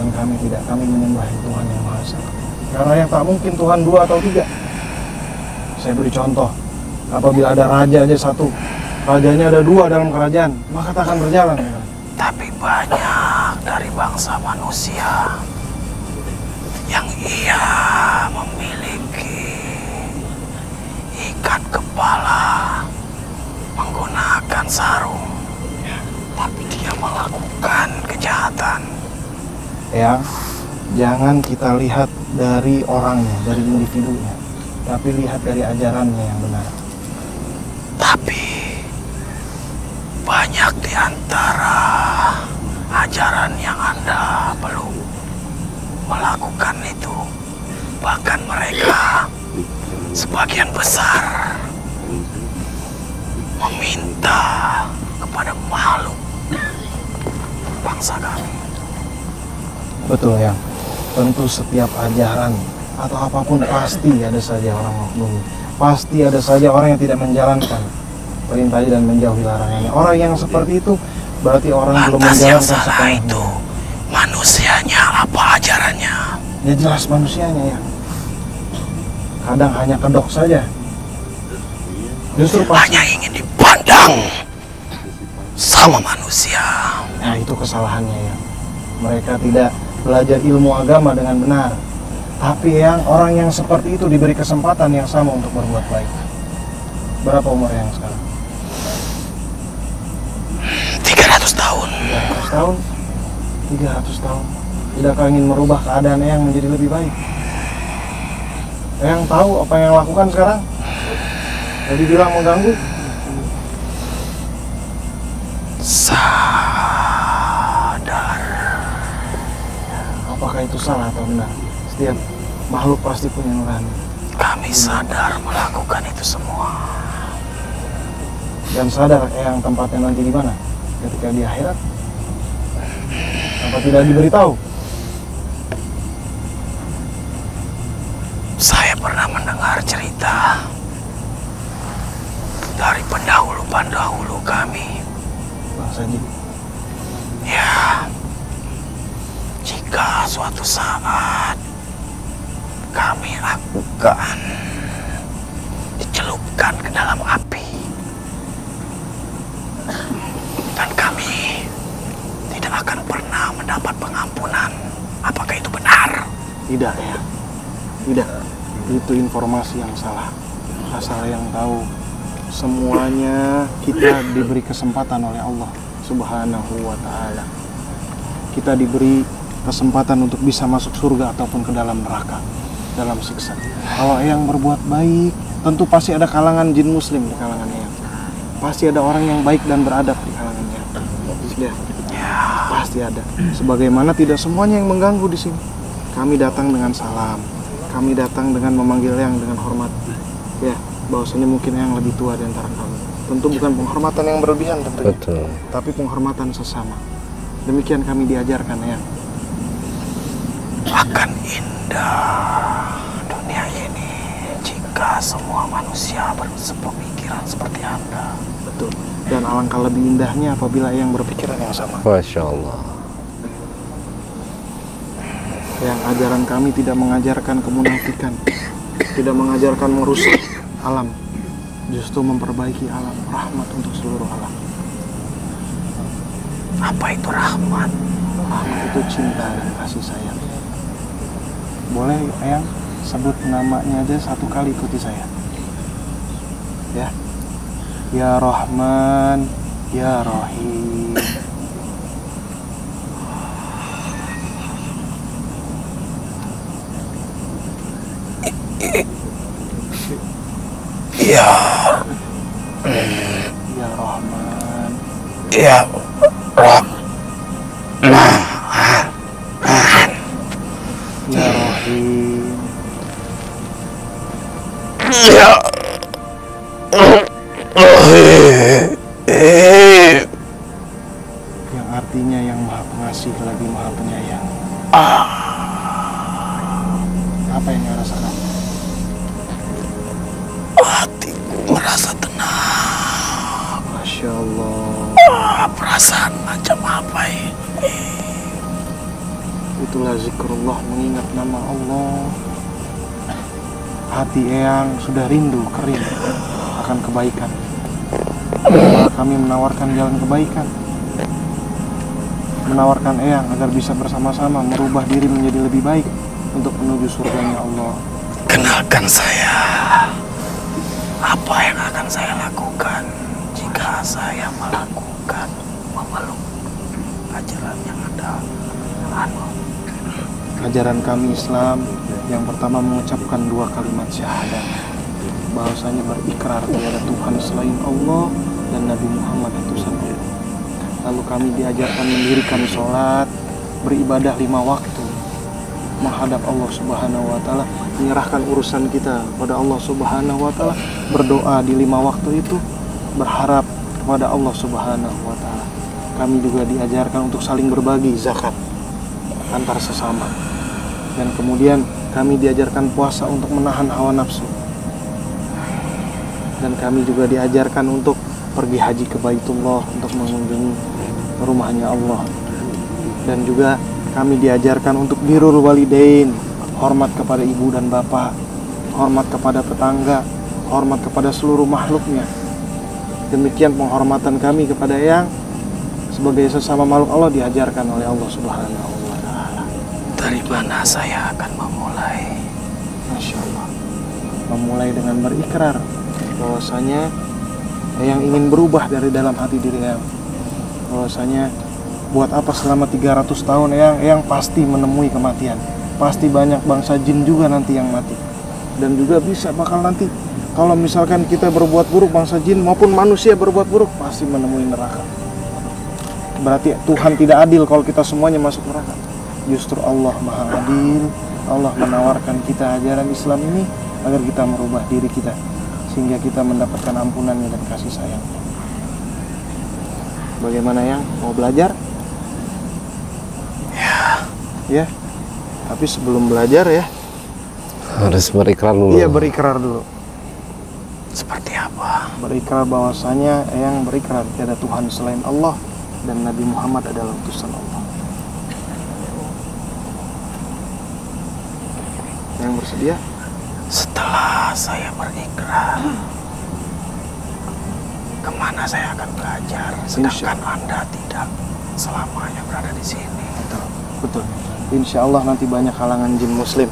Dan kami tidak, kami menyembah Tuhan yang Maha Esa. Karena yang tak mungkin Tuhan 2 atau 3. Saya beri contoh, apabila ada raja aja satu, rajanya ada 2 dalam kerajaan, maka tak akan berjalan. Tapi banyak dari bangsa manusia yang ia memiliki ikat kepala menggunakan sarung, tapi dia melakukan kejahatan. Ya, jangan kita lihat dari orangnya, dari individunya, tapi lihat dari ajarannya yang benar. Tapi banyak di antara ajaran yang Anda belum melakukan itu. Bahkan mereka sebagian besar meminta kepada makhluk bangsa kami. Betul ya. Tentu setiap ajaran atau apapun pasti ada saja orang oknum. Pasti ada saja orang yang tidak menjalankan perintahnya dan menjauhi larangannya. Orang yang seperti itu berarti orang belum menjalankan sepenuhnya. Itu manusianya apa ajarannya? Ya jelas manusianya ya. Kadang hanya kedok saja. Justru hanya ingin dipandang sama manusia. Nah, itu kesalahannya ya. Mereka tidak belajar ilmu agama dengan benar. Tapi orang yang seperti itu diberi kesempatan yang sama untuk berbuat baik. Berapa umur yang sekarang? 300 tahun. 300 tahun. 300 tahun. Tidakkah ingin merubah keadaan Eyang menjadi lebih baik? Eyang tahu apa yang lakukan sekarang? Tadi bilang mengganggu. Sadar. Apakah itu salah atau benar? Setiap makhluk pasti punya nurani. Kami sadar melakukan itu semua. Dan sadar Eyang tempatnya nanti di mana? Ketika di akhirat? Apa tidak diberitahu? Saya pernah mendengar cerita dari pendahulu-pendahulu kami. Bangsa Jin. Ya, jika suatu saat kami akan dicelupkan ke dalam api dan kami tidak akan pernah mendapat pengampunan, apakah itu benar? Tidak ya. Tidak. Itu informasi yang salah. Asal yang tahu, semuanya kita diberi kesempatan oleh Allah Subhanahu wa ta'ala. Kita diberi kesempatan untuk bisa masuk surga ataupun ke dalam neraka, dalam siksa. Kalau Eyang berbuat baik, tentu pasti ada kalangan jin muslim di kalangan Eyang. Pasti ada orang yang baik dan beradab di kalangan Eyang. Ya, pasti ada. Sebagaimana tidak semuanya yang mengganggu di sini. Kami datang dengan salam. Kami datang dengan memanggil Eyang dengan hormat. Ya, bahwasanya mungkin Eyang lebih tua di antara kami. Tentu bukan penghormatan yang berlebihan tentunya. Betul. Tapi penghormatan sesama. Demikian kami diajarkan Eyang. Akan indah dunia ini jika semua manusia berpemikiran seperti Anda. Betul. Dan alangkah lebih indahnya apabila Eyang berpikiran yang sama. Masya Allah. Yang ajaran kami tidak mengajarkan kemunafikan, tidak mengajarkan merusak alam, justru memperbaiki alam, rahmat untuk seluruh alam. Apa itu rahmat? Rahmat itu cinta dan kasih sayang. Boleh Eyang sebut namanya aja satu kali, ikuti saya. Ya. Ya Rahman, Ya Rahim. Ya, Ya Rahman, ya Rahman, Ya Rahim. ya Yang artinya yang maha pengasih lagi maha penyayang. Apa yang Eyang rasakan? hatiku merasa tenang. Masya Allah. Perasaan macam apa ini? Itulah zikrullah, mengingat nama Allah. Hati Eyang sudah rindu, kering akan kebaikan. Maka kami menawarkan jalan kebaikan, menawarkan Eyang agar bisa bersama-sama merubah diri menjadi lebih baik untuk menuju surganya Allah. Kenalkan saya. Apa yang akan saya lakukan jika saya memeluk ajaran yang ada? Ajaran kami Islam yang pertama mengucapkan 2 kalimat syahadat, bahwasanya berikrar tiada Tuhan selain Allah dan Nabi Muhammad utusan Allah. Lalu kami diajarkan mendirikan sholat, beribadah 5 waktu, menghadap Allah Subhanahu wa ta'ala, menyerahkan urusan kita pada Allah Subhanahu wa ta'ala, berdoa di 5 waktu itu, berharap kepada Allah Subhanahu wa ta'ala. Kami juga diajarkan untuk saling berbagi zakat antar sesama. Dan kemudian kami diajarkan puasa untuk menahan hawa nafsu. Dan kami juga diajarkan untuk pergi haji ke Baitullah untuk mengunjungi rumahnya Allah. Dan juga kami diajarkan untuk birrul walidain, hormat kepada ibu dan bapak, hormat kepada tetangga, hormat kepada seluruh makhluknya. Demikian penghormatan kami kepada Eyang sebagai sesama makhluk Allah diajarkan oleh Allah Subhanahu wa ta'ala. Dari mana saya akan memulai? Masya Allah. Memulai dengan berikrar bahwasanya Eyang ingin berubah dari dalam hati diri Eyang, bahwasanya Buat apa selama 300 tahun yang pasti menemui kematian. Pasti banyak bangsa jin juga nanti yang mati. Dan juga bisa bakal nanti kalau misalkan kita berbuat buruk, bangsa jin maupun manusia berbuat buruk pasti menemui neraka. Berarti Tuhan tidak adil kalau kita semuanya masuk neraka. Justru Allah Maha Adil. Allah menawarkan kita ajaran Islam ini agar kita merubah diri kita sehingga kita mendapatkan ampunannya dan kasih sayang. Bagaimana yang mau belajar? Ya. Tapi sebelum belajar ya harus berikrar dulu. Iya, berikrar dulu. Seperti apa? Berikrar bahwasanya yang berikrar tiada Tuhan selain Allah dan Nabi Muhammad adalah utusan Allah. Yang bersedia? Setelah saya berikrar, kemana saya akan belajar? Sedangkan Anda tidak selamanya berada di sini. Betul. Insya Allah nanti banyak kalangan jin muslim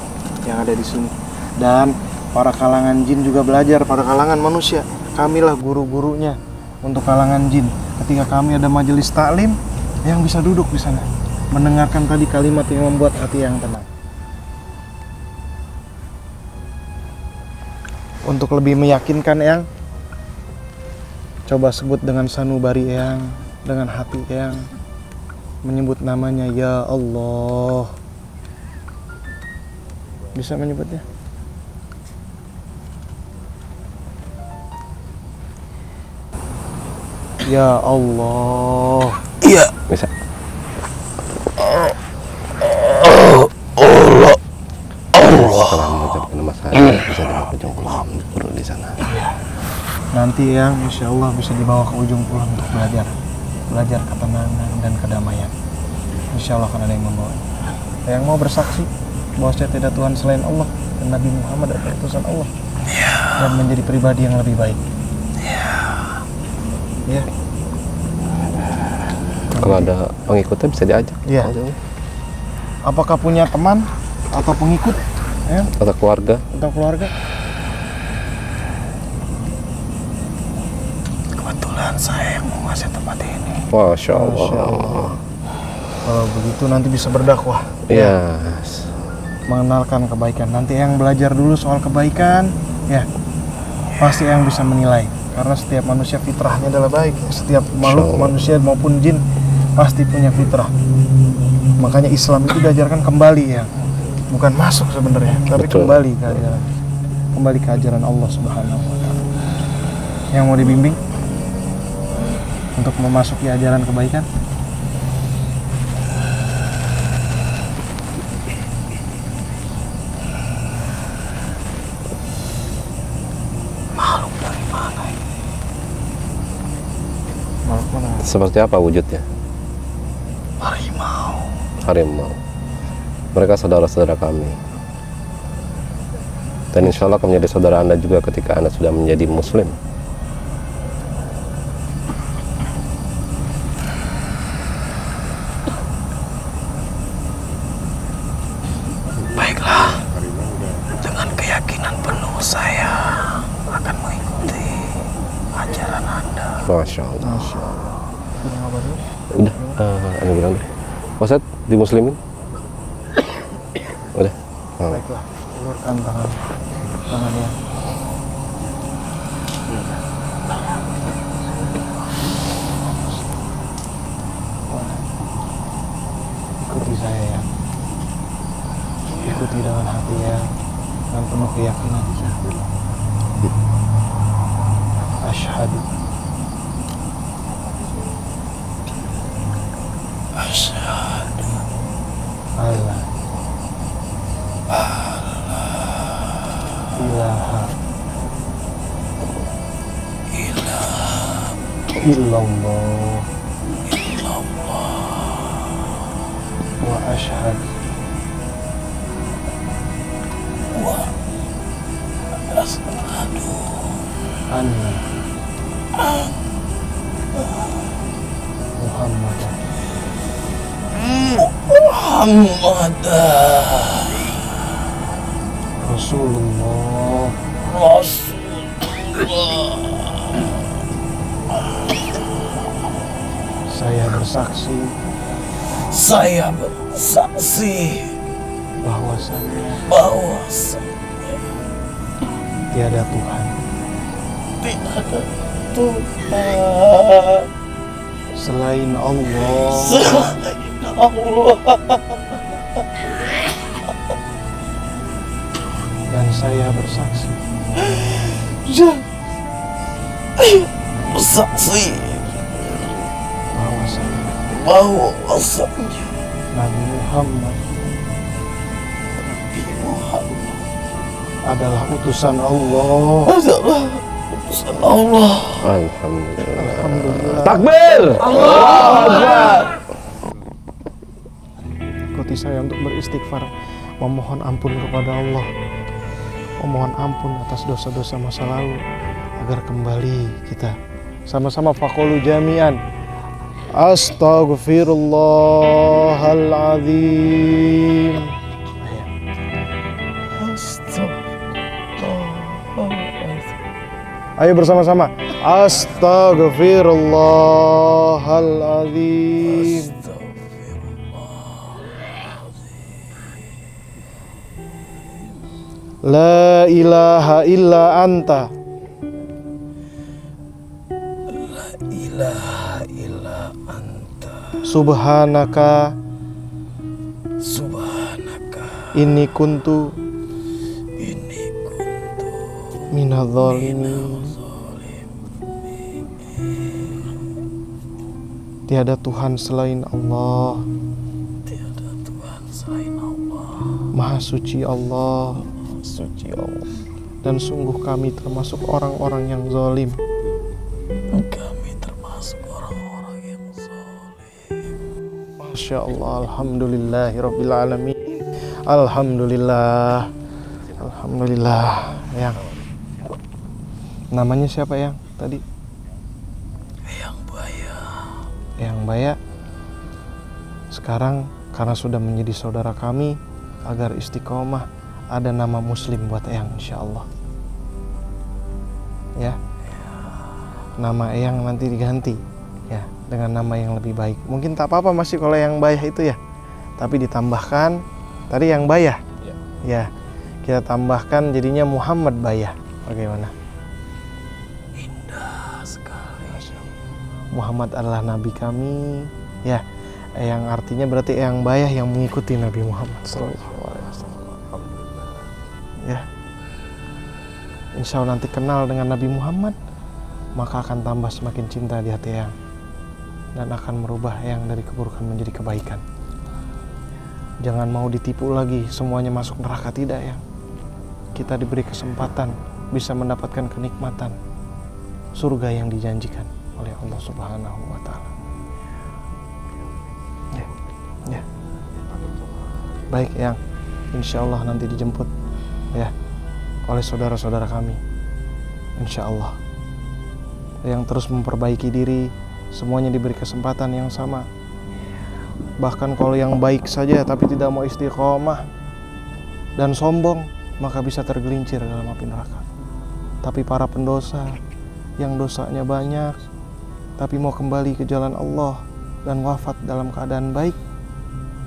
yang ada di sini. Dan para kalangan jin juga belajar, para kalangan manusia. Kamilah guru-gurunya untuk kalangan jin. Ketika kami ada majelis taklim, yang bisa duduk di sana. Mendengarkan tadi kalimat yang membuat hati yang tenang. Untuk lebih meyakinkan yang coba sebut dengan sanubari yang, dengan hati yang menyebut namanya ya Allah. Bisa menyebutnya? Ya Allah. Iya. Bisa. Setelah mengucapkan nama saya bisa dibawa ke ujung pulau duduk di sana. Nanti yang insya Allah bisa dibawa ke ujung pulau untuk belajar ketenangan dan kedamaian. Insya Allah akan ada yang membawa. Yang mau bersaksi bahwa saya tidak Tuhan selain Allah dan Nabi Muhammad adalah utusan Allah dan menjadi pribadi yang lebih baik. Ya. Kalau ada pengikutnya bisa diajak. Iya. Apakah punya teman atau pengikut? Ya, atau keluarga. Kebetulan saya yang menguasai tempat ini. Masya Allah. Kalau begitu nanti bisa berdakwah. Iya. Mengenalkan kebaikan. Nanti yang belajar dulu soal kebaikan, ya pasti yang bisa menilai. Karena setiap manusia fitrahnya adalah baik. Setiap makhluk manusia maupun jin pasti punya fitrah. Makanya Islam itu diajarkan kembali ya. Bukan masuk sebenarnya, tapi Betul. kembali ke ajaran Allah Subhanahu wa taala. Yang mau dibimbing untuk memasuki ajaran kebaikan? Makhluk dari mana ini? Makhluk mana? Seperti apa wujudnya? Harimau. Mereka saudara-saudara kami. Dan insya Allah akan menjadi saudara Anda juga ketika Anda sudah menjadi Muslim. Baiklah, dengan keyakinan penuh saya akan mengikuti ajaran Anda. Masya Allah. Udah, Anda bilang deh. Ustaz, di Muslimin? Udah. Baiklah, ulurkan tangannya. Ikuti saya ya. Ikuti dengan hati ya, dan penuh keyakinan. Asyhadu Allah ilaha illallah wa asyhadu anna Muhammadan Rasulullah. Saya bersaksi Saya bersaksi bahwasanya tiada Tuhan selain Allah. Dan saya bersaksi bahwasanya Nabi Muhammad adalah utusan Allah. Alhamdulillah. Alhamdulillah. Takbir. Allahu Akbar. ikuti saya untuk beristighfar, memohon ampun kepada Allah, memohon ampun atas dosa-dosa masa lalu, agar kembali kita sama-sama faqulu jami'an astaghfirullahaladzim. Ayo bersama-sama. Astaghfirullahaladzim. La ilaha illa anta. La ilaha illa anta. Subhanaka. Inni kuntu minadh-dhalimin. Tiada Tuhan selain Allah. Maha suci Allah. Dan sungguh kami termasuk orang-orang yang zalim. Masya Allah. Alhamdulillahirabbil alamin. Alhamdulillah. Alhamdulillah. Yang namanya siapa yang tadi? Yang Baya. Sekarang karena sudah menjadi saudara kami, agar istiqomah, ada nama Muslim buat Eyang, insya Allah. Ya, nama Eyang nanti diganti ya dengan nama yang lebih baik. Mungkin tak apa-apa masih kalau yang Bayah itu ya, tapi ditambahkan tadi yang Bayah. Ya, kita tambahkan jadinya Muhammad Bayah. Bagaimana? Indah sekali. Muhammad adalah nabi kami, ya, yang artinya berarti yang Bayah yang mengikuti Nabi Muhammad SAW. Ya, insya Allah nanti kenal dengan Nabi Muhammad, maka akan tambah semakin cinta di hati Eyang, dan akan merubah Eyang dari keburukan menjadi kebaikan. Jangan mau ditipu lagi semuanya masuk neraka, tidak ya. Kita diberi kesempatan bisa mendapatkan kenikmatan surga yang dijanjikan oleh Allah Subhanahu wa Ta'ala. Ya. Baik Eyang, insya Allah nanti dijemput ya oleh saudara-saudara kami, insya Allah, yang terus memperbaiki diri. Semuanya diberi kesempatan yang sama. Bahkan kalau yang baik saja tapi tidak mau istiqomah dan sombong, maka bisa tergelincir dalam api neraka. Tapi para pendosa yang dosanya banyak tapi mau kembali ke jalan Allah dan wafat dalam keadaan baik,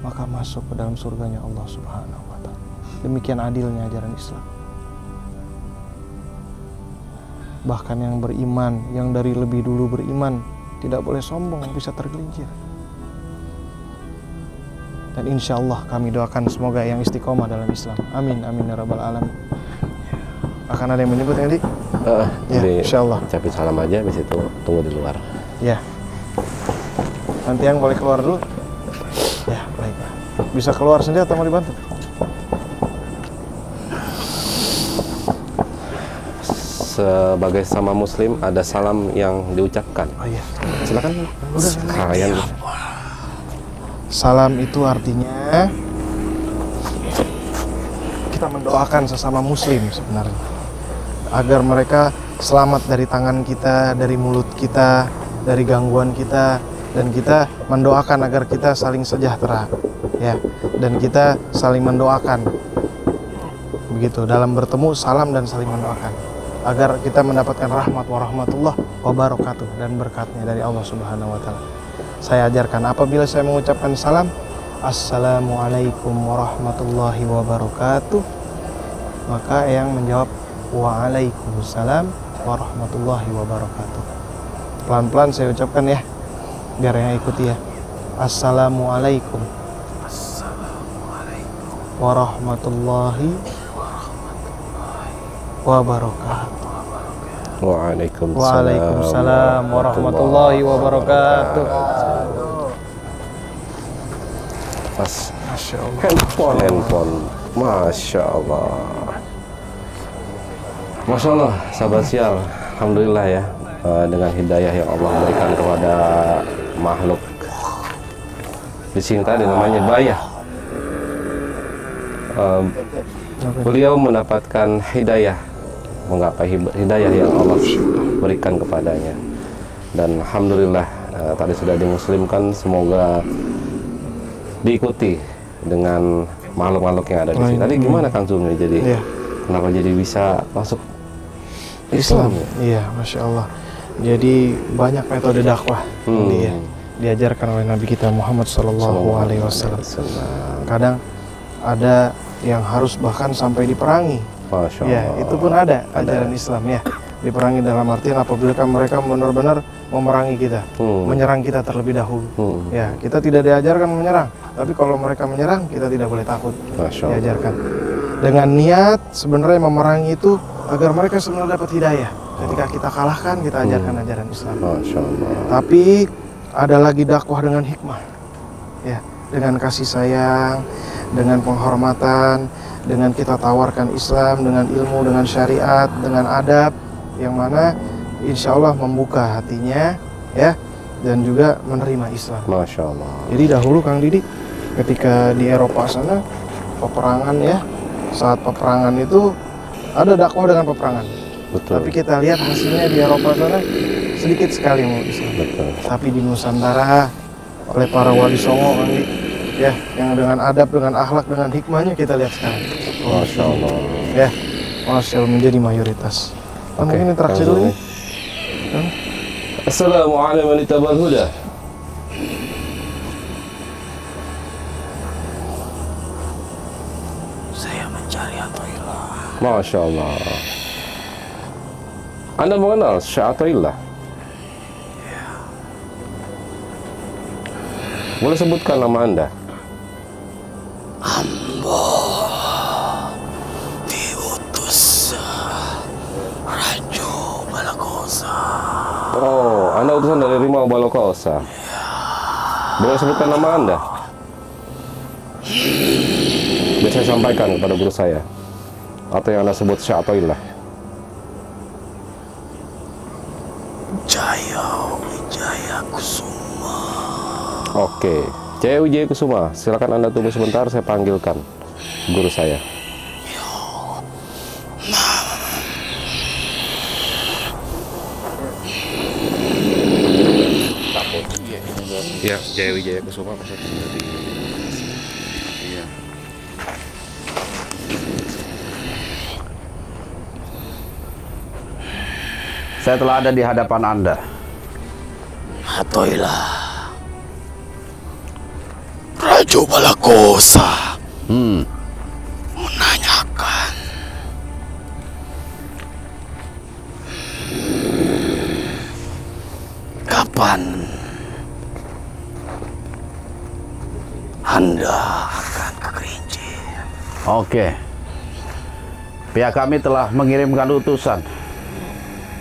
maka masuk ke dalam surganya Allah Subhanahu wa Ta'ala. Demikian adilnya ajaran Islam. Bahkan yang beriman, yang dari lebih dulu beriman, tidak boleh sombong, bisa tergelincir. Dan insya Allah kami doakan semoga yang istiqomah dalam Islam. Amin, amin ya rabbal alamin. Akan ada yang menyebut Edi? Ya, insya Allah. Ucapin salam aja, habis itu tunggu di luar. Ya. Nanti yang boleh keluar dulu. Ya, baik. Bisa keluar sendiri atau mau dibantu? Sebagai sama Muslim ada salam yang diucapkan. Oh iya. Silakan. Sekalian. Salam itu artinya kita mendoakan sesama Muslim sebenarnya, agar mereka selamat dari tangan kita, dari mulut kita, dari gangguan kita, dan kita mendoakan agar kita saling sejahtera, ya, dan kita saling mendoakan. Begitu dalam bertemu, salam dan saling mendoakan, agar kita mendapatkan rahmat warahmatullah wabarakatuh dan berkatnya dari Allah Subhanahu wa Ta'ala. saya ajarkan. Apabila saya mengucapkan salam, Assalamualaikum warahmatullahi wabarakatuh, maka Eyang menjawab Waalaikumsalam warahmatullahi wabarakatuh. Pelan-pelan saya ucapkan ya, biar Eyang ikuti ya. Assalamualaikum warahmatullahi wabarakatuh. Waalaikumsalam warahmatullahi wabarakatuh. Pas Masya Allah. handphone. Masya Allah. Masya Allah, sahabat siar. Alhamdulillah ya, dengan hidayah yang Allah berikan kepada makhluk. Di sini tadi namanya Bayah. Beliau mendapatkan hidayah, menggapai hidayah yang Allah berikan kepadanya. Dan Alhamdulillah tadi sudah dimuslimkan, semoga diikuti dengan makhluk-makhluk yang ada di sini. Tadi gimana Kang Sumi? Jadi kenapa jadi bisa masuk Islam? Iya, Masya Allah. Jadi banyak metode dakwah diajarkan oleh Nabi kita Muhammad SAW. Kadang ada yang harus bahkan sampai diperangi. Masya Allah. Ya, itu pun ada ajaran Islam ya. Diperangi dalam artian apabila mereka benar-benar memerangi kita, menyerang kita terlebih dahulu. Ya, kita tidak diajarkan menyerang, tapi kalau mereka menyerang kita tidak boleh takut. Diajarkan dengan niat sebenarnya memerangi itu agar mereka sebenarnya dapat hidayah. Ketika kita kalahkan, kita ajarkan ajaran Islam. Masya Allah. Tapi ada lagi dakwah dengan hikmah, ya, dengan kasih sayang, dengan penghormatan, dengan kita tawarkan Islam, dengan ilmu, dengan syariat, dengan adab, yang mana insya Allah membuka hatinya, ya, dan juga menerima Islam. Masya Allah. Jadi dahulu Kang Didi, ketika di Eropa sana peperangan ya, saat peperangan itu ada dakwah dengan peperangan. Betul. Tapi kita lihat hasilnya di Eropa sana sedikit sekali mau Islam. Betul. Tapi di Nusantara oleh para wali songo Kang Didi, ya, yang dengan adab, dengan akhlak, dengan hikmahnya kita lihat sekarang. Masya Allah. Ya, Masya Allah menjadi mayoritas. Mungkin interaksi dulu nih. Assalamualaikum warahmatullahi wabarakatuh. Saya mencari Athaillah. Masya Allah. Anda mengenal Syekh Athaillah? Boleh sebutkan nama Anda? Diutus Rajo Balakosa. Oh, Anda utusan dari Rimau Balokosa. Boleh sebutkan nama Anda? Biar saya sampaikan kepada guru saya. Atau yang Anda sebut Syekh Athaillah. Jaya Wijaya Kusuma. Oke, Jaya Wijaya Kusuma. Silakan Anda tunggu sebentar, saya panggilkan guru saya. Ya, Jaya Wijaya Kusuma maksudnya dari iya. Saya telah ada di hadapan Anda. Athaillah Rajo Balakosa menanyakan kapan Anda akan ke Kerinci. Oke. Pihak kami telah mengirimkan utusan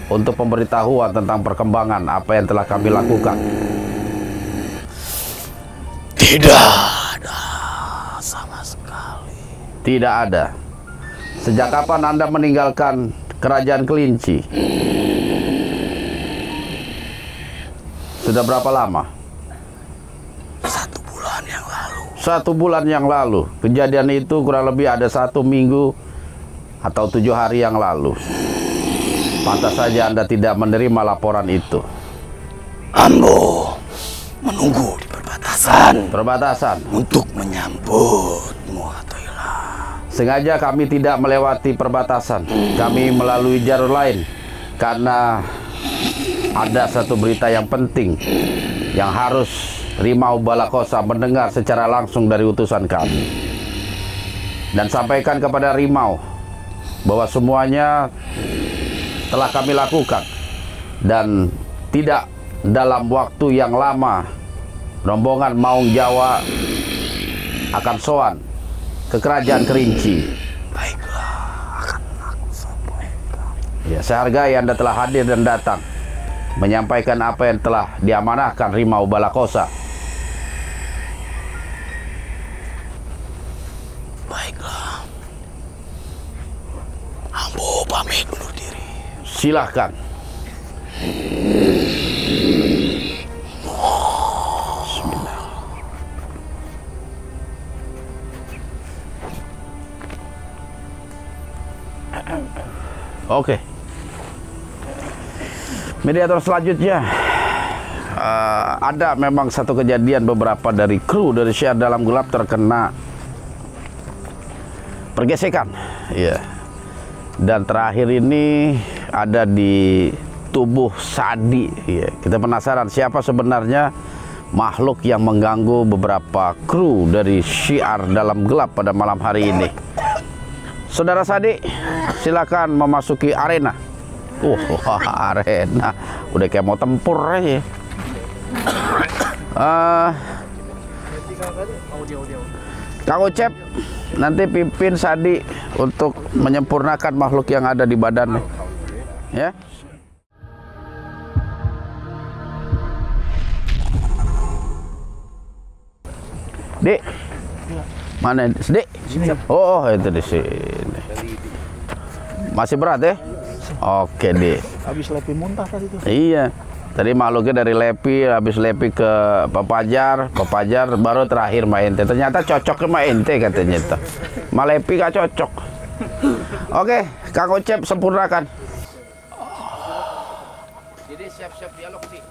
untuk pemberitahuan tentang perkembangan apa yang telah kami lakukan. Tidak ada sama sekali. Tidak ada. Sejak kapan Anda meninggalkan kerajaan Kelinci? Sudah berapa lama? 1 bulan yang lalu. 1 bulan yang lalu. Kejadian itu kurang lebih ada 1 minggu atau 7 hari yang lalu. Pantas saja Anda tidak menerima laporan itu. Ambo menunggu di perbatasan. Perbatasan. Untuk menyambutmu, Athaillah. Sengaja kami tidak melewati perbatasan. Kami melalui jalur lain karena ada satu berita yang penting yang harus Rimau Balakosa mendengar secara langsung dari utusan kami. Dan sampaikan kepada Rimau bahwa semuanya telah kami lakukan, dan tidak dalam waktu yang lama rombongan Maung Jawa akan sowan ke Kerajaan Kerinci. Baiklah, akan aku sampaikan. Ya, saya hargai Anda telah hadir dan datang menyampaikan apa yang telah diamanahkan Rimau Balakosa. Baiklah, Ambo pamit dulu diri. Silahkan. Oke. Mediator selanjutnya, ada memang satu kejadian beberapa dari kru dari Syiar Dalam Gelap terkena pergesekan, ya. Dan terakhir ini ada di tubuh Sadi, ya. Kita penasaran siapa sebenarnya makhluk yang mengganggu beberapa kru dari Syiar Dalam Gelap pada malam hari ini. Saudara Sadi, silakan memasuki arena. Arena udah kayak mau tempur aja. Kang Ucep nanti pimpin Sadi untuk menyempurnakan makhluk yang ada di badannya, ya. Dek, mana Dek? Oh, itu di sini. Masih berat ya? Oke, Dek. Habis lepi muntah tadi tuh. Iya. Tadi makhluknya dari Lepi, habis Lepi ke Papajar, baru terakhir Ma Ente. Ternyata cocok ke Ma Ente katanya itu. Ma Lepi gak cocok. Oke, Kang Ucep sempurnakan. Jadi siap-siap dialog sih.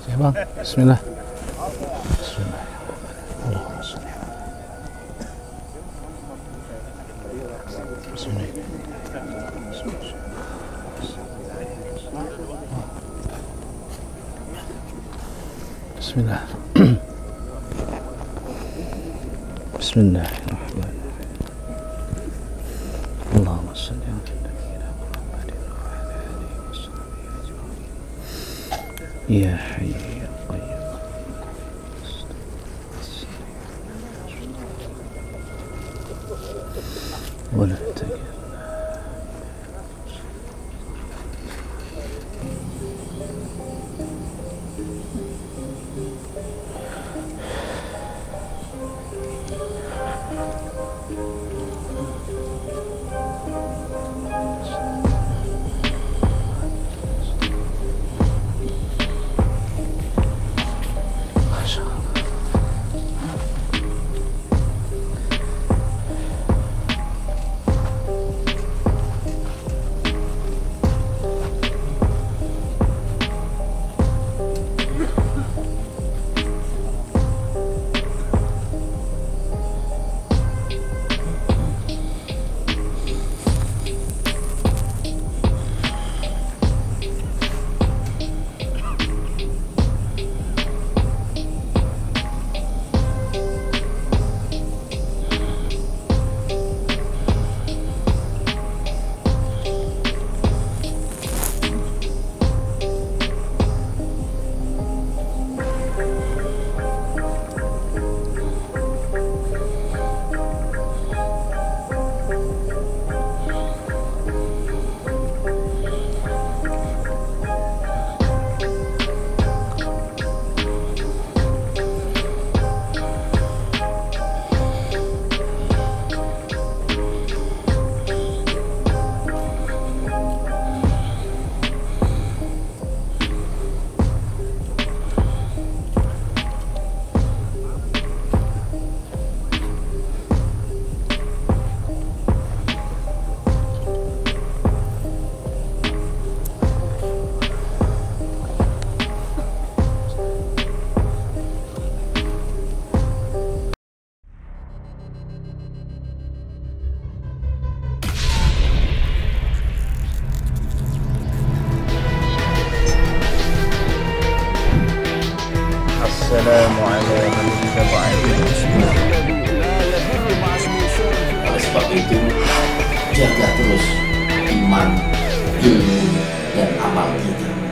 Ya bang, Bismillah. Bismillah. Bismillahirrahmanirrahim. Allahumma shalli ala nabiyyina Muhammadin wa ala alihi wa sahbihi ajma'in. Ya hayyu ya qayyum. Wa la takilna. jaga terus iman, ilmu, dan amal kita.